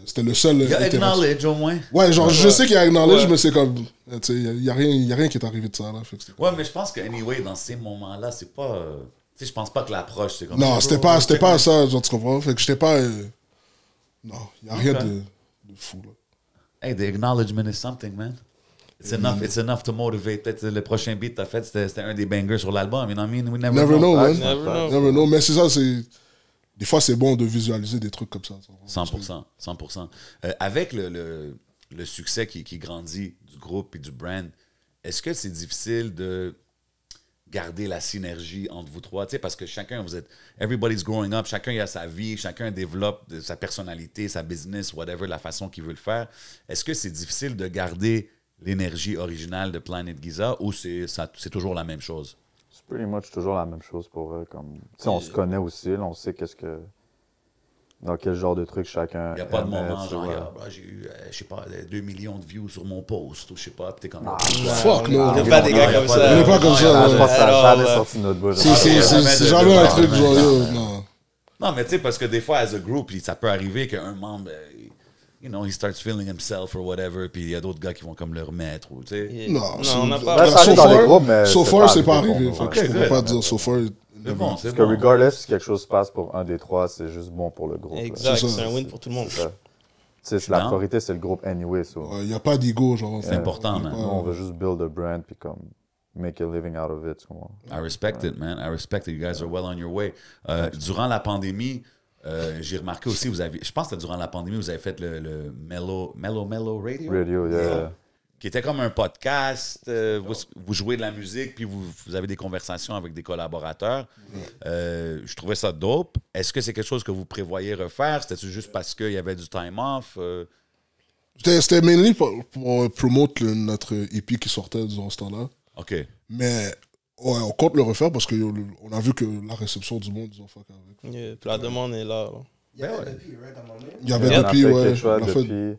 c'était le seul. Il a acknowledge au moins. Ouais, genre, je sais qu'il a acknowledge, mais c'est comme. Tu sais, il y a rien qui est arrivé de ça, là. Fait que Ouais, mais je pense que, anyway, dans ces moments-là, c'est pas. Tu sais, je pense pas que l'approche, c'est comme. Non, c'était pas ça, genre, tu comprends? Fait que j'étais pas. Non, il y a rien de fou, là. Hey, the acknowledgement is something, man. It's enough to motivate. Peut-être le prochain beat que t'as fait, c'était un des bangers sur l'album. You know what I mean? We never know. Man. Never know. Mais c'est ça, c'est. Des fois, c'est bon de visualiser des trucs comme ça. 100%. Avec le succès qui grandit du groupe et du brand, est-ce que c'est difficile de garder la synergie entre vous trois? Tu sais, parce que chacun, everybody's growing up, chacun a sa vie, chacun développe sa personnalité, sa business, whatever, la façon qu'il veut le faire. Est-ce que c'est difficile de garder l'énergie originale de Planet Giza ou c'est toujours la même chose? C'est pretty much toujours la même chose pour eux. Comme, on se connaît aussi, là, on sait dans quel genre de truc chacun. Il n'y a pas de moment genre, j'ai eu, je sais pas, 2 millions de views sur mon post, ou je sais pas, t'es comme. Fuck, non. On n'est pas des gars comme ça. On n'est pas comme ça. Je pense que ça n'a jamais sorti de notre bouche. C'est jamais un truc genre, non. Non, mais tu sais, parce que des fois, as a group, ça peut arriver qu'un membre, he starts feeling himself or whatever, puis il y a d'autres gars qui vont comme le remettre, ou tu sais. Non, on n'a pas. Ça arrive dans les groupes, mais. So far, c'est pas arrivé. Bon, Fait que je peux pas dire so far. C'est bon, Parce que regardless si quelque chose se passe pour un des trois, c'est juste bon pour le groupe. Exact, C'est ça. c'est un win pour tout le monde. La priorité, c'est le groupe anyway. Il n'y a pas d'ego, genre. C'est important, man. Nous, on veut juste build a brand puis comme make a living out of it. I respect it, man. I respect it. You guys are well on your way. Durant la pandémie, j'ai remarqué aussi, je pense que durant la pandémie, vous avez fait le Mellow Radio. Radio, yeah. Qui était comme un podcast. Vous jouez de la musique, puis vous avez des conversations avec des collaborateurs. Je trouvais ça dope. Est-ce que c'est quelque chose que vous prévoyez refaire? C'était juste parce qu'il y avait du time off? C'était mainly pour promote notre EP qui sortait durant ce temps-là. OK. Mais on compte le refaire parce qu'on a vu que la réception du monde, ils ont fuck avec. Yeah, puis la demande est là. Il y avait depuis, right, à un moment donné? Il y avait depuis, ouais. Depuis.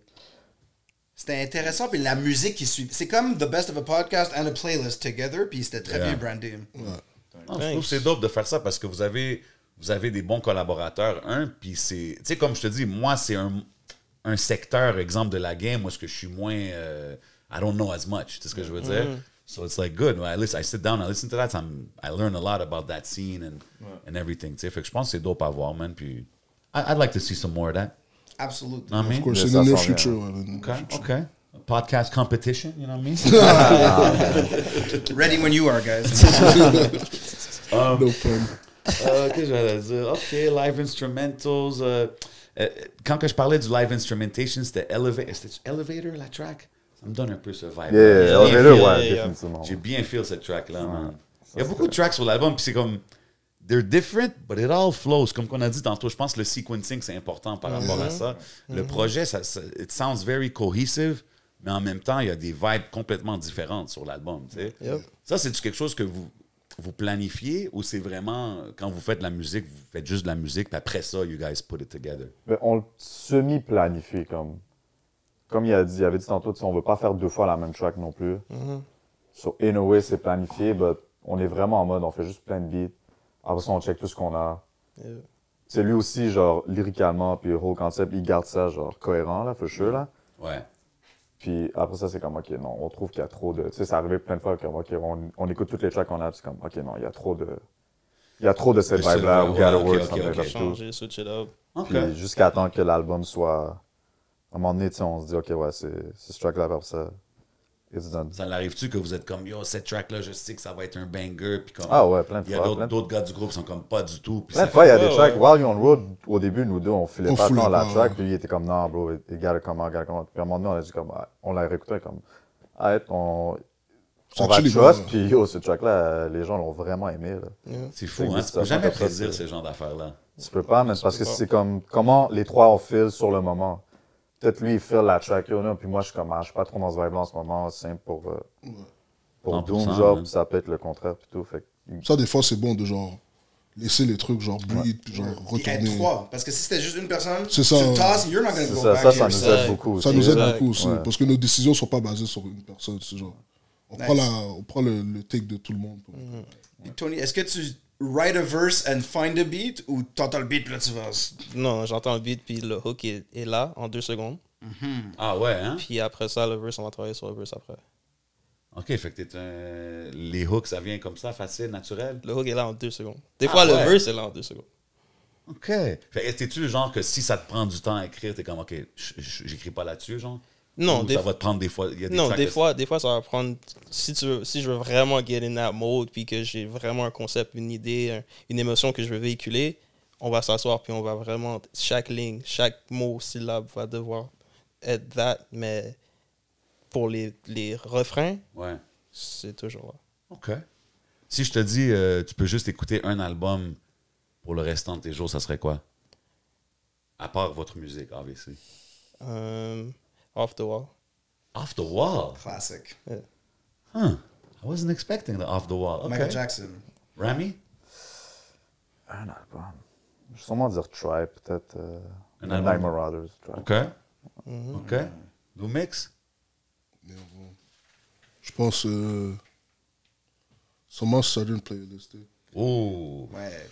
C'était intéressant, puis la musique qui suit. C'est comme the best of a podcast and a playlist together, puis c'était très bien brandé. Non, je trouve que c'est dope de faire ça parce que vous avez des bons collaborateurs. Puis c'est... Tu sais, comme je te dis, moi, c'est un secteur, exemple, de la game où est-ce que je suis moins... I don't know as much, c'est ce que je veux dire. So it's like good. I sit down, I listen to that, I learn a lot about that scene and everything. Tu sais, fait que je pense que c'est dope à voir, man. Puis I'd like to see some more of that. Absolutely. Know what I mean? Of course, Yes, in the near that's future. Okay. A podcast competition, you know what I mean? Ready when you are, guys. No fun. Qu'est-ce que j'allais dire? OK, live instrumentals. Quand que je parlais du live instrumentation, c'était Elevator, la track? Ça me donne un peu ce vibe. Yeah, yeah. définitivement. J'ai bien feel cette track-là, man. Il y a beaucoup de tracks sur l'album, puis c'est comme... They're different, but it all flows. Comme qu'on a dit tantôt, je pense que le sequencing, c'est important par rapport à ça. Le projet, it sounds very cohesive, mais en même temps, il y a des vibes complètement différentes sur l'album. Tu sais. Ça, c'est-tu quelque chose que vous planifiez ou c'est vraiment, quand vous faites la musique, vous faites juste de la musique, puis après ça, you guys put it together? Mais on le semi-planifie, comme il avait dit tantôt, on ne veut pas faire 2 fois la même track non plus. So, in a way, c'est planifié, but on est vraiment en mode, on fait juste plein de beats. Après ça, on check tout ce qu'on a. C'est lui aussi, genre, lyricalement, puis le whole concept, il garde ça, genre, cohérent, là, for sure, là. Ouais. Puis après ça, c'est comme, OK, non, on trouve qu'il y a trop de... Tu sais, ça arrivé plein de fois, comme, OK, on écoute toutes les tracks qu'on a, puis c'est comme, OK, non, il y a trop de cette vibe-là, we gotta work something up too. Changer, switch it up. Puis jusqu'à temps que l'album soit... À un moment donné, tu sais, on se dit, OK, ouais, c'est ce track-là, après ça, it's done. Ça l'arrive-tu que vous êtes comme, yo, cette track-là, je sais que ça va être un banger, puis comme... Ah ouais, plein de Il y fois. a d'autres gars du groupe qui sont comme pas du tout. Plein de fois, il y a des tracks. While You're on Road, au début, nous deux, on filait pas tant la track. Puis il était comme, non, bro, it gotta come out. Puis à un moment donné, on a dit comme, on l'a réécouté comme, arrête, on va actually trust, bon, puis yo, ce track-là, les gens l'ont vraiment aimé. Là. C'est fou, Ça hein? existe Tu peux pas jamais comme ça, prédire c'est- ce genre d'affaires-là. Tu peux pas, mais parce que c'est comme comment les trois on feel sur le moment. Peut-être lui, il feel la track, yo, là, puis moi, je suis comme, je suis pas trop dans ce vibe-là en ce moment, simple pour 100%, Doom, genre, man. puis ça peut être le contraire, puis tout. Fait que- Ça, des fois, c'est bon de genre laisser les trucs genre breathe, puis genre Puis être retourner. 3. Parce que si c'était juste une personne, C'est ça. tu le tasses, you're not gonna C'est go ça, back ça to nous yourself. aide beaucoup Ça aussi. nous aide Exact. beaucoup aussi, Ouais. parce que nos décisions sont pas basées sur une personne. C'est genre, on Nice. prend le take de tout le monde. Puis Tony, est-ce que tu write a verse and find a beat ou t'entends le beat puis là tu vas. Non, j'entends le beat, puis le hook est là en 2 secondes. Ah ouais, hein? Puis après ça, le verse, on va travailler sur le verse après. OK, fait que les hooks, ça vient comme ça, facile, naturel? Le hook est là en 2 secondes. Des fois, ouais. le verse est là en 2 secondes. OK. Fait que t'es-tu le genre que si ça te prend du temps à écrire, t'es comme, OK, j'écris pas là-dessus, genre? Non, Ou des ça va te prendre des fois... Il y a des Non, tracks des fois, ça va prendre. Si je veux vraiment get in that mode, puis que j'ai vraiment un concept, une idée, une émotion que je veux véhiculer, on va s'asseoir, puis on va vraiment. Chaque ligne, chaque mot, syllabe va devoir être that, mais pour les refrains, Ouais. c'est toujours là. OK. Si je te dis, tu peux juste écouter un album pour le restant de tes jours, ça serait quoi? À part votre musique, obviously. Off the wall. Off the Wall? Classic. Huh. I wasn't expecting the Off the Wall. OK. Michael Jackson. Rami? Un album. Je vais sûrement dire Tribe, peut-être. Un Night album. Marauders, Tribe. OK. OK. Do mix? Je pense sûrement Southern Playlist. Oh. Ouais.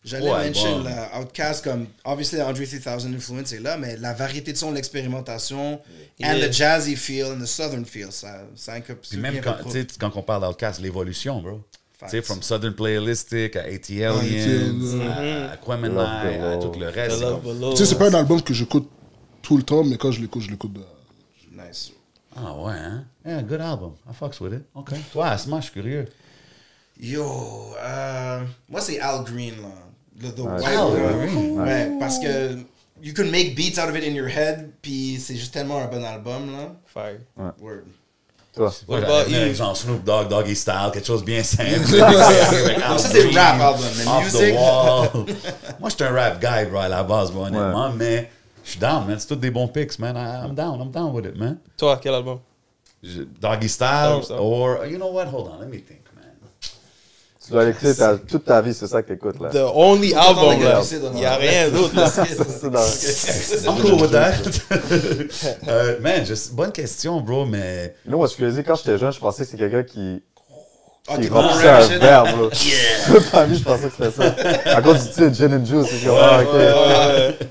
J'allais Ouais, mention bon. la Outkast comme, obviously, Andre 3000 influence est là, mais la variété de son, l'expérimentation, and Yeah. the jazzy feel and the southern feel, ça incube Puis même quand, tu sais, quand on parle d'Outkast, l'évolution, bro. Tu sais, Facts. from Southern Playlistic à ATLiens, à Aquemini, à tout le reste. The c'est Love comme- Below. Tu sais, c'est pas un album que j'écoute tout le temps, mais quand je l'écoute de... Nice. Ah ouais, hein? Yeah, good album. I fucks with it. OK. Toi, Asma, je suis curieux. Yo, moi c'est Al Green là. The white Al girl. Green. Ouais, parce que you can make beats out of it in your head, puis c'est juste tellement un bon album là. Fire. Word. Toi, What Moi, about j'allais venir avec you? genre Snoop Dogg, Doggy Style, quelque chose de bien simple. Non, ça c'est rap album, mais Off music. the wall. Moi, je suis un rap guy, bro, à la base, bro, honnêtement, mais je suis down, man. C'est tous des bons picks, man. I'm down with it, man. Toi, quel album? Doggy Style, Doggy Style. or, you know what? Hold on, let me think, man. tu dois l'écouter toute ta vie, c'est ça que t'écoutes, là. The only album, les là. gars, Il n'y a rien d'autre, là. C'est dans- I'm cool with that. Man, bonne question, bro, mais... You know what's crazy? Quand j'étais jeune, je pensais que c'était quelqu'un qui t'es remplissait pas un rap, verre, bro. Toute ma vie, je pensais que c'était ça. À cause du titre, Gin and Juice. C'est comme, ok.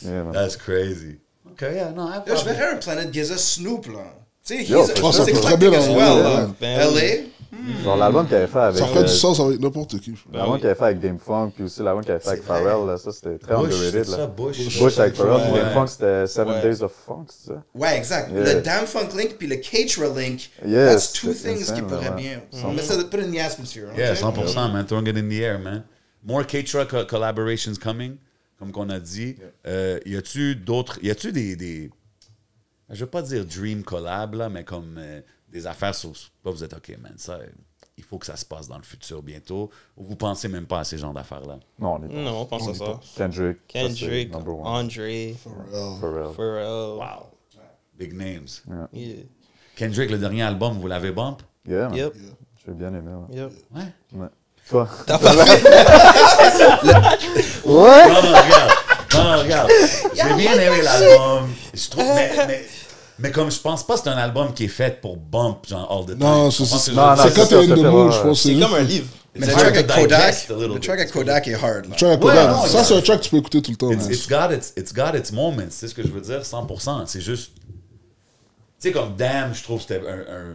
Yeah, man. That's crazy. Okay, yeah, no, I Yo, je verrais un Planet Giza Snoop là. Tu sais, Yo, he's for sure. he's Ça peut très bien eclectic as dans- well ouais, là. Ben oui. LA. Genre l'album qu'il avait fait avec. Ça ferait du sens avec n'importe qui. L'album qu'il avait fait avec Dame Funk, puis aussi l'album qu'il avait fait avec C'est vrai. Pharrell, là, ça c'était très Bush, underrated. c'est ça, Là. Bush. Bush avec Pharrell, puis Ouais. Dame Funk c'était Seven Ouais. Days of Funk, c'est ça? Ouais, exact. Yeah. Le Damn Funk Link puis le Keitra Link, Yes, that's two c'est things qui insane, pourraient ouais. bien. Mais ça, put in the atmosphere. Yeah, okay? 100%, man. Throwing it in the air, man. More K-Truck collaborations coming, comme qu'on a dit. Y a-tu d'autres... Y a-tu des... Je veux pas dire dream collab, là, mais comme des affaires sur... Pas vous êtes OK, man, ça... Il faut que ça se passe dans le futur bientôt. Ou vous pensez même pas à ces genres d'affaires-là? Non, on est pas. Non, on pense à ça. Kendrick. ça, c'est Kendrick, number one. Andre, Pharrell. Pharrell. Wow. Big names. Yeah. Kendrick, le dernier album, vous l'avez bump? Yeah, man. Yep. J'ai bien aimé. Ouais. Yep. Ouais. Ouais. Toi? Non, regarde. Non, regarde. J'ai bien aimé l'album. Je trouve... Mais comme je pense pas que c'est un album qui est fait pour bump, genre, all the time. Non, Je pense que non, c'est quand c'est t'es in ça, the c'est mood, vrai. je pense. C'est comme un livre. Mais It's le hard track to avec Kodak, digest a little le bit. track avec Kodak est hard là. Track Ouais, Kodak. non, Ça, c'est un track que tu peux écouter tout le temps. man. It's got its moments, c'est ce que je veux dire, 100%. C'est juste... Tu sais, comme Damn, je trouve que c'était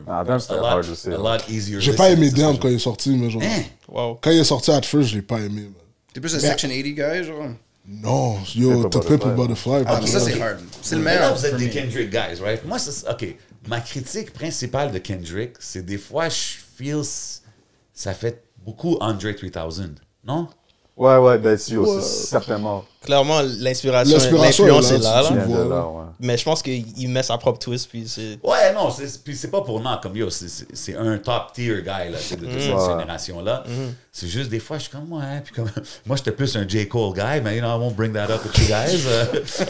Damn, c'était hard aussi. a lot easier. J'ai pas aimé listen, c'est Damn ce quand il est sorti, mais genre. Hein? Wow. Quand il est sorti at first, je l'ai pas aimé. man. T'es plus un Section 80 guy, genre. Non, yo, Pimp a t'es Pimp a Butterfly. Butterfly. Ah, parce ça que- c'est hard. C'est le Mais là, meilleur. vous êtes for des me. Kendrick guys, right? Moi, OK, ma critique principale de Kendrick, c'est des fois, je feel ça fait beaucoup Andre 3000, non? Ouais, ben si, aussi, certainement. Clairement, l'inspiration, L'inspiration l'influence est est là, là. tu là. vois. Là, ouais. Mais je pense qu'il met sa propre twist, puis c'est... Ouais, non, puis c'est pas pour non, comme yo, c'est un top tier guy là, de toute cette génération-là. C'est juste des fois, je suis comme, ouais, puis comme, moi j'étais plus un J. Cole guy, mais you know, I won't bring that up with you guys.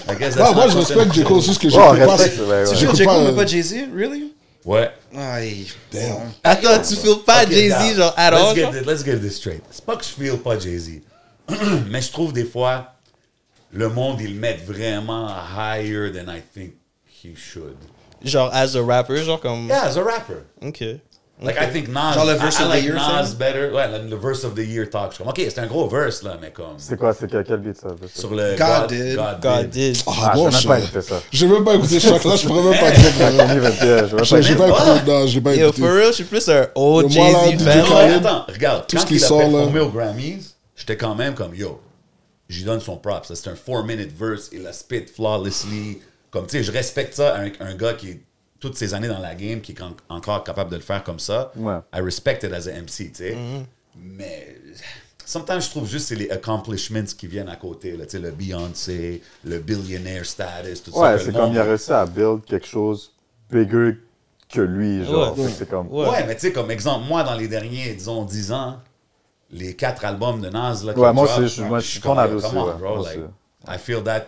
I guess that's Moi, not je something- respecte J. Cole, c'est juste que Ouais, j'écoute pas. respecte, ouais. Tu J'écoute feel J. pas, Cole, mais pas Jay-Z? Really? Ouais. Aïe. Damn. Attends, tu feel pas Ok, Jay-Z, regarde. genre, at all, genre? Let's get this straight. C'est pas que je feel pas Jay-Z, mais je trouve des fois, le monde, ils le mettent vraiment higher than I think he should. Genre, as a rapper, genre, comme... Yeah, as a rapper. OK. Like, I think Nas, Genre le verse I of the like year Nas thing? better. Ouais, le verse of the year talk. Je suis comme, OK, c'est un gros verse, là, mais comme... C'est quoi, c'est quel beat ça? Sur le God did. God did. Ah, Je bon, vais même pas écouter ça. j'ai même pas écouté ce track-là, je pourrais même pas dire. J'ai pas écouté, non, j'ai pas Yo, écouté. for real, je suis plus un old Yo, moi, là, Jay-Z DJ fan. Khaled, Ouais, attends, regarde, tout ce quand qui il a sort, là. performé aux Grammys, j'étais quand même comme, yo, j'y donne son props. C'est un 4-minute verse, il a spit flawlessly. Comme, tu sais, je respecte ça avec un gars qui est toutes ces années dans la game, qui est encore capable de le faire comme ça. Ouais. I respect it as a MC, tu sais. Mais, sometimes je trouve juste c'est les accomplishments qui viennent à côté, là, tu sais, le Beyoncé, le billionaire status, tout ça. Ouais, que c'est le comme monde- il a réussi à build quelque chose bigger que lui, genre. Ouais. Fait que c'est comme... Ouais, mais tu sais, comme exemple, moi, dans les derniers, disons, 10 ans, les 4 albums de Nas, là, Ouais, qui moi drop, aussi, moi, je suis comme, ton avis yo, aussi, come on, ouais. bro, Moi like, aussi. I feel that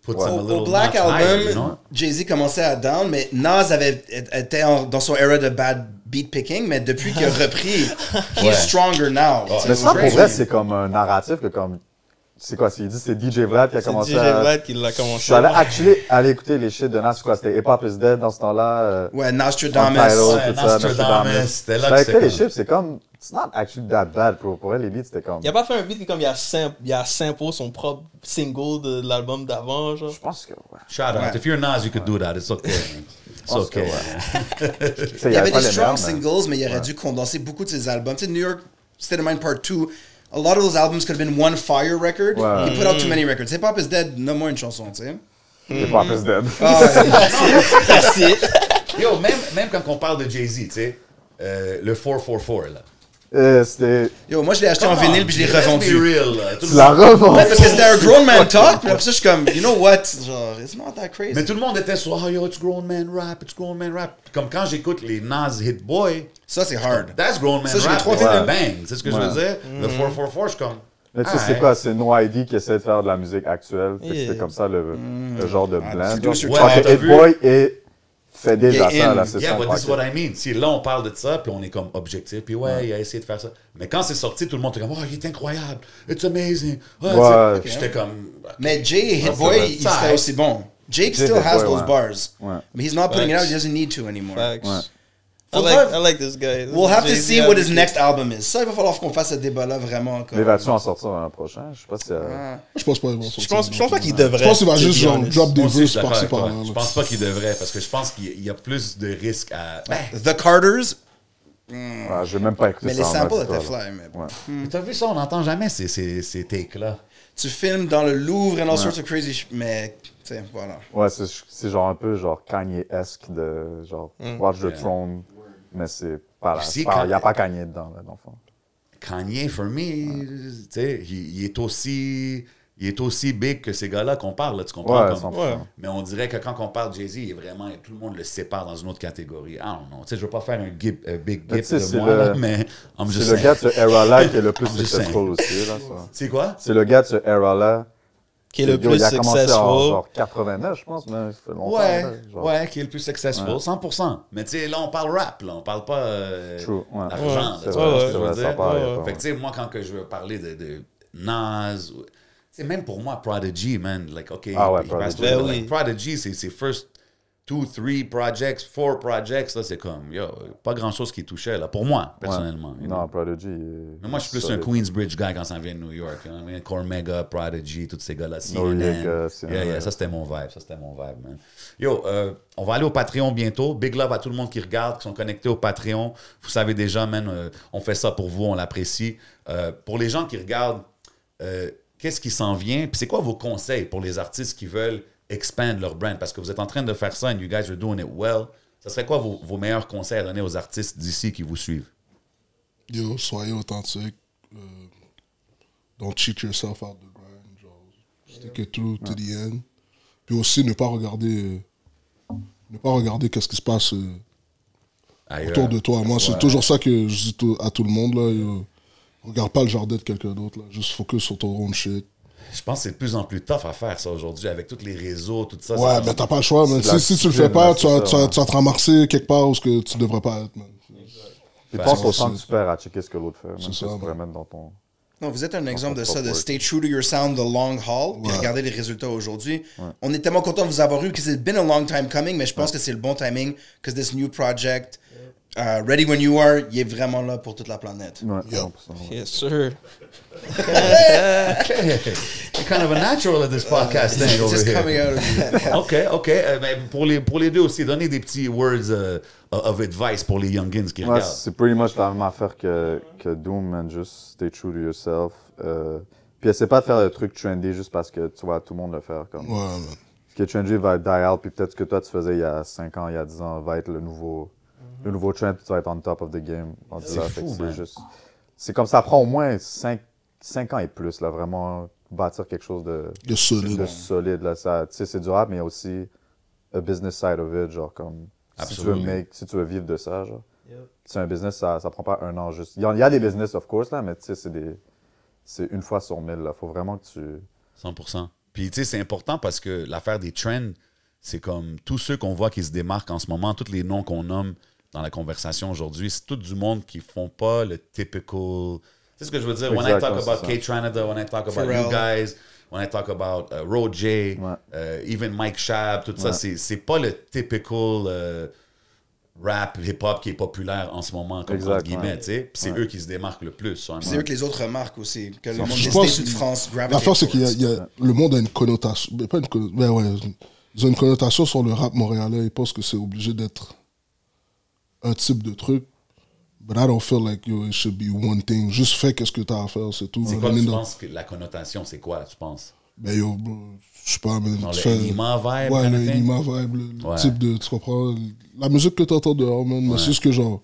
puts Ouais. him a little Au Black notch higher, Album, you know? Jay-Z commençait à down, mais Nas était dans son era de bad beat picking, mais depuis qu'il a repris, he's stronger now. Ouais. Mais ça, pour vrai, c'est comme un narratif que comme... C'est quoi, il dit c'est DJ Vlad qui a C'est commencé DJ à... Vlad qui l'a Je commencé. suis allé actually aller écouter les shit de Nas, c'est quoi, c'était Hip Hop is Dead dans ce temps-là. Ouais, Untitled, Nostradamus. Ouais, tout ça, Nostradamus, c'était là J'avais que écouté les c'était shit, c'est comme... It's not actually that bad, bro. Pour elle, les beats, c'était comme... Il a pas fait un beat qui, comme, il a sample son propre single de l'album d'avant, genre. Je pense que, ouais. Shout out. Ouais. If you're Nas, you could do that. It's okay, man. It's pense que okay. Tu sais, Il y avait pas des les strong meilleurs, mais- singles, mais il aurait dû condenser beaucoup de ses albums. Tu sais, New York State of Mind Part 2, a lot of those albums could have been one fire record. Ouais. He put out too many records. Hip Hop is Dead, nomme-moi une chanson, tu sais. Hip Hop is Dead. Ah, ouais. That's it. Yo, même quand on parle de Jay-Z, tu sais, le 444, là. C'était... Yo, moi, je l'ai acheté en vinyle puis je l'ai Let's be revendu. real, là. Tout Tu le l'as monde- revendu. Ouais, parce que c'était un grown man talk, puis après ça, je suis comme, you know what? Genre, it's not that crazy. Mais tout le monde était sur, oh yo, it's grown man rap, it's grown man rap. Comme quand j'écoute les Nas Hit Boy, Ça, c'est hard. that's grown man Ça, je l'ai rap, trop it's fait. a bang. C'est ce que je Ouais. veux dire? Le 444, je suis comme. Mais tu sais, c'est alright. quoi? C'est No ID qui essaie de faire de la musique actuelle. Fait que Yeah. C'était comme ça le genre de blend. producer Ouais, Parce mais que t'as Hit vu- Boy fait déjà Il est ça, in. là, c'est Yeah, son but this is pocket. what I mean. Si là, on parle de ça, puis on est comme objectif, puis ouais, il a essayé de faire ça. Mais quand c'est sorti, tout le monde était comme, oh, il est incroyable, it's amazing. Oh, Ouais. tu sais, j'étais comme. Mais Jay et Hit c'est Boy, vrai. il serait aussi bon. Jake still Hit has Boy, those ouais. bars. Ouais. But he's not putting it out, Facts. he doesn't need to anymore. Facts. Ouais. I like this guy. We'll have to Jay-Z see what his avec- next album is. Ça, il va falloir qu'on fasse ce débat-là vraiment. Comme... Mais vas-tu en sortir l'an prochain? Je sais pas si... Je pense pas qu'ils vont Je sortir. pense pas qu'il devrait. Je pense qu'il va to juste be genre honest. drop des Moi aussi, je verses suis d'accord par-ci avec toi. par-là. Je pense pas qu'il devrait, parce que je pense qu'il y a plus de risques à. Ben, The Carters, Ouais, je vais même pas écouter mais ça. les en samples mode étaient histoire, là. fly. Mais... Ouais. t'as vu ça, on n'entend jamais ces takes-là. Tu filmes dans le Louvre and all sorts of crazy mais, tu sais, voilà. Ouais, c'est genre un peu genre Kanye-esque de genre Watch the Throne, mais c'est pas là. Puis si Il n'y a pas Kanye dedans, là, dans le fond. Kanye, for me, tu sais, il est aussi big que ces gars-là qu'on parle, là, tu comprends? Ouais, Comme- 100%. Ouais. Mais on dirait que quand on parle de Jay-Z, il est vraiment, tout le monde le sépare dans une autre catégorie. I don't know. Tu sais, je veux pas faire un big Mais gift tu sais, de c'est moi, là, le- mais I'm just C'est le saying. gars de ce era-là qui est le plus I'm just successful aussi, là, ça. C'est quoi? C'est le gars de ce era-là. Qui est le Yo, plus il a commencé en successful. genre 89, je pense, mais ça fait longtemps. Ouais, là, genre. ouais, qui est le plus successful, 100%. Mais tu sais, là, on parle rap, là, on parle pas True, ouais. d'argent, Ouais, là, c'est tu vrai, vois ce c'est que je vrai, veux ça dire? part, Fait que tu sais, moi, quand que je veux parler de Nas, tu sais, même pour moi, Prodigy, man, like, OK, Ah ouais, il Prodigy. passe tout, Ben but, oui. like, Prodigy, c'est ses first 2, 3 projects, 4 projects, là, c'est comme, yo, pas grand-chose qui touchait, là, pour moi, personnellement. you know. Non, Prodigy. Mais moi, je suis plus un Queensbridge guy quand ça vient de New York. Hein. Cormega, Prodigy, tous ces gars-là. CNN. CNN, Ça, c'était mon vibe. Man. Yo, on va aller au Patreon bientôt. Big love à tout le monde qui regarde, qui sont connectés au Patreon. Vous savez déjà, man, on fait ça pour vous, on l'apprécie. Pour les gens qui regardent, qu'est-ce qui s'en vient? Puis c'est quoi vos conseils pour les artistes qui veulent expand leur brand? Parce que vous êtes en train de faire ça and you guys are doing it well. Ça serait quoi vos meilleurs conseils à donner aux artistes d'ici qui vous suivent? Yo, soyez authentique. don't cheat yourself out the grind. Genre, stick it through to the end. Puis aussi, ne pas regarder qu'est-ce qui se passe autour de toi. Moi, c'est toujours ça que je dis à tout le monde. Là. Regarde pas le jardin de quelqu'un d'autre. Là. Juste focus sur ton own shit. Je pense que c'est de plus en plus tough à faire ça aujourd'hui avec tous les réseaux, tout ça. Ouais, mais t'as pas le choix. Man. Si tu le fais pas, tu vas te ramasser quelque part où que tu devrais pas être. Man. Tu penses au temps que tu perds à checker ce que l'autre fait. Même C'est ça, ça, tu pourrais mettre dans ton... Non, vous êtes un exemple de ça, de stay true to your sound, the long haul, puis regardez les résultats aujourd'hui. On est tellement content de vous avoir eu, que c'est been a long time coming, mais je pense que c'est le bon timing, because this new project, Ready When You Are, il est vraiment là pour toute la planète. Ouais, Yep. 100%. Yes, sir. You're kind of a natural at this podcast thing over Just here. coming out of you. OK. Mais pour les deux aussi, donnez des petits words of advice pour les youngins qui Ouais, regardent. c'est pretty much la même affaire que Doom, man. Just stay true to yourself. Puis essaie pas de faire le truc trendy juste parce que tu vois tout le monde le faire. Comme. Ouais, man. Ce qui est trendy va die out, puis peut-être ce que toi tu faisais il y a 5 ans, il y a 10 ans, va être le nouveau trend, puis tu vas être on top of the game. C'est fou, man. C'est comme ça prend au moins 5 ans et plus, là, vraiment bâtir quelque chose de solide. Là. Ça, tu sais, c'est du rap, mais il y a aussi a business side of it, genre comme si tu veux vivre de ça, genre. C'est un business, ça prend pas un an juste. Il y a des business, of course, là, mais tu sais, c'est une fois sur 1000, là. Faut vraiment que tu... 100%. Puis, tu sais, c'est important parce que l'affaire des trends, c'est comme tous ceux qu'on voit qui se démarquent en ce moment, tous les noms qu'on nomme dans la conversation aujourd'hui, c'est tout du monde qui font pas le typical... Tu sais ce que je veux dire? When I talk about K-Tranada, when I talk about you guys, when I talk about Ro J, even Mike Shab, tout ça, c'est pas le typical rap, hip-hop qui est populaire en ce moment, comme entre guillemets, tu sais. Puis c'est eux qui se démarquent le plus. C'est eux que les autres remarquent aussi, que le monde Je des pense States de France gravitate. L'affaire, c'est qu'il y a le monde a une connotation. Mais pas une connotation. Mais ouais, ils ont une connotation sur le rap montréalais. Ils pensent que c'est obligé d'être un type de truc. But I don't feel like it should be one thing. Juste fais qu'est-ce que t'as à faire, c'est tout. C'est quoi, tu penses que la connotation, c'est quoi, tu penses? Ben yo, je sais pas, mais Dans tu le fais... Enima vibe? Ouais, kind le of thing? Enima vibe, le type de... Tu comprends? La musique que t'entends dehors, man. Mais c'est juste que genre...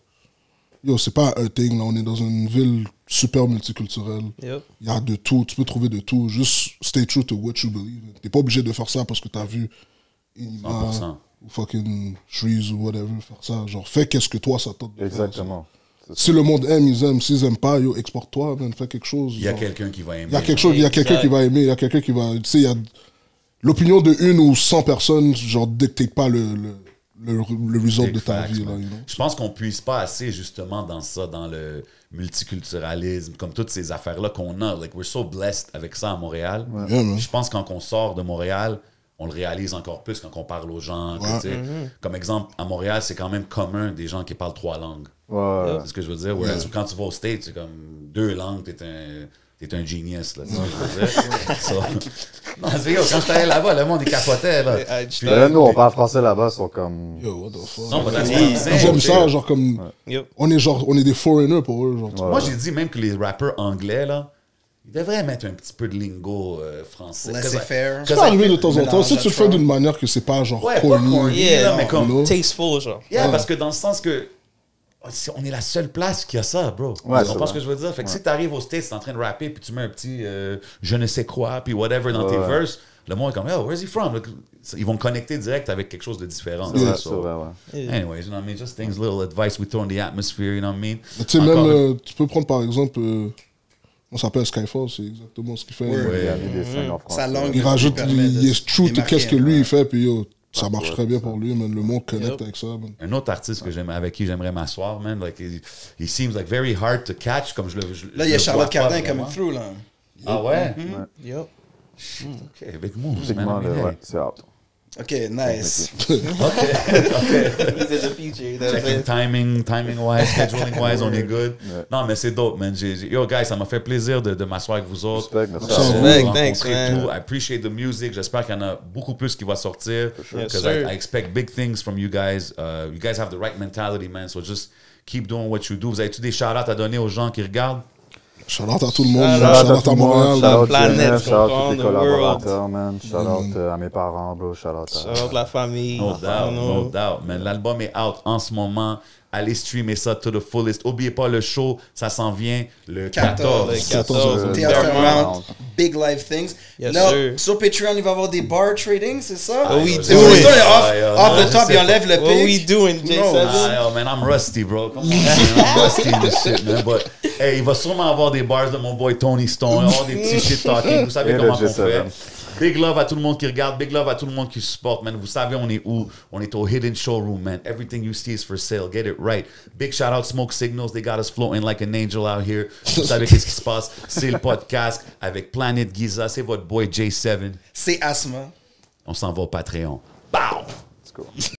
Yo, c'est pas un thing, là. On est dans une ville super multiculturelle. Yep. Il y a de tout. Tu peux trouver de tout. Juste stay true to what you believe. T'es pas obligé de faire ça parce que t'as vu Enima 100%. ou fucking Shreeze ou whatever faire ça. Genre, fais qu'est-ce que toi, ça tente de faire. Exactement. Si le monde aime, ils aiment. S'ils aiment pas, yo, exporte-toi, man. Fais quelque chose. Il y a genre. quelqu'un qui va aimer. Il y a quelque chose, il y a quelqu'un qui va aimer, il y a quelqu'un qui va... Tu sais, il y a... L'opinion de 1 ou 100 personnes, genre, dictate pas le result Big de ta facts, vie, man. là, you know? Je pense qu'on puise pas assez, justement, dans ça, dans le multiculturalisme, comme toutes ces affaires-là qu'on a. Like, we're so blessed avec ça à Montréal. Yeah, man. Je pense que quand on sort de Montréal, on le réalise encore plus quand on parle aux gens. Que, tu sais, comme exemple, à Montréal, c'est quand même commun des gens qui parlent 3 langues. Ouais. C'est ce que je veux dire. Whereas quand tu vas au States, c'est comme 2 langues, t'es un genius, là. C'est ce que je veux dire. So, non, c'est yo, quand j'étais allé là-bas, le monde, il capotait, là. Puis, Là, nous, on parle français là-bas, ils sont comme... Yo, what the fuck? non, but that's what I'm saying. Ils aiment ça, genre, comme... Yep. On est des foreigners pour eux, genre. Moi, j'ai dit même que les rappeurs anglais, là, ils devraient mettre un petit peu de lingo français. Laissez-faire. Ça peut arriver de temps en temps. Mélange Si à tu le fais Trump. d'une manière que c'est pas, genre, Ouais, pas corny. corny, Yeah, là, mais comme... non. Tasteful, genre. Yeah, parce que dans le sens que on est la seule place qui a ça, bro. Ouais, tu c'est comprends ce vrai. que je veux dire? Fait que si t'arrives au States, t'es en train de rapper, puis tu mets un petit je ne sais quoi, puis whatever dans tes verses, le monde est comme, yo, where's he from? Like, ils vont connecter direct avec quelque chose de différent. C'est vrai, So, c'est vrai, ouais. anyways, you know what I mean? Just things, little advice we throw in the atmosphere, you know what I mean? Mais tu sais, Encore même, tu peux prendre, par exemple... on s'appelle Skyfall, c'est exactement ce qu'il fait. Il y a mis des signes en français. Sa langue Il rajoute, lui permet de il est true to démarquer, qu'est-ce que hein. lui il fait, puis yo, ça marche très bien pour lui, man. Le monde connecte avec ça, man. Un autre artiste que j'aime, avec qui j'aimerais m'asseoir, man, like, he seems like very hard to catch, comme je le Là, il y je a le Charlotte vois pas Cardin vraiment. coming through, là. Ah ouais? Yep. OK, big moves, man. Typiquement, I mean, ouais, hey. c'est out. OK, nice. He's in the future. Checking timing-wise, scheduling-wise, on est good. Non, mais c'est dope, man. Yo, guys, ça m'a fait plaisir de m'asseoir avec vous autres. Respect, merci. Ça Vous va. rencontrer Thanks, man. tout. I appreciate the music. J'espère qu'il y en a beaucoup plus qui va sortir. Yes, Because sir. I expect big things from you guys. You guys have the right mentality, man. So just keep doing what you do. Vous avez-tu des shout-outs à donner aux gens qui regardent? Shout-out à tout le monde, Shout-out man. Shout-out à tout le monde, Montréal. shout-out Planet, Jeunesse, shout-out comprends, tous les the world. collaborateurs, man. Shout-out à mes parents, bro. Shout-out à... Shout out la famille. No doubt, no doubt, man. L'album est out en ce moment. Allez streamer ça to the fullest. Oubliez pas le show, ça s'en vient le 14. 14. Théâtre Fairmount. Fairmount, Big Live Things. Yes, Là, sir. sur Patreon, il va y avoir des bar trading, c'est ça? What we C'est doing? off the top, il enlève le What we pic. doing, J7? Ah, yo, man, I'm rusty, bro. Come on, man. I'm rusty in this shit, man. But, hey, il va sûrement avoir des bars de mon boy Tony Stone, avoir des petits shit talking. Vous savez Et comment le on fait. J7. Big love à tout le monde qui regarde. Big love à tout le monde qui supporte, man. Vous savez, on est où? On est au Hidden Showroom, man. Everything you see is for sale. Get it right. Big shout out Smoke Signals. They got us floating like an angel out here. Vous savez qu'est-ce qui se passe? C'est le podcast avec Planet Giza. C'est votre boy J7. C'est Asma. On s'en va au Patreon. Bow! Let's go.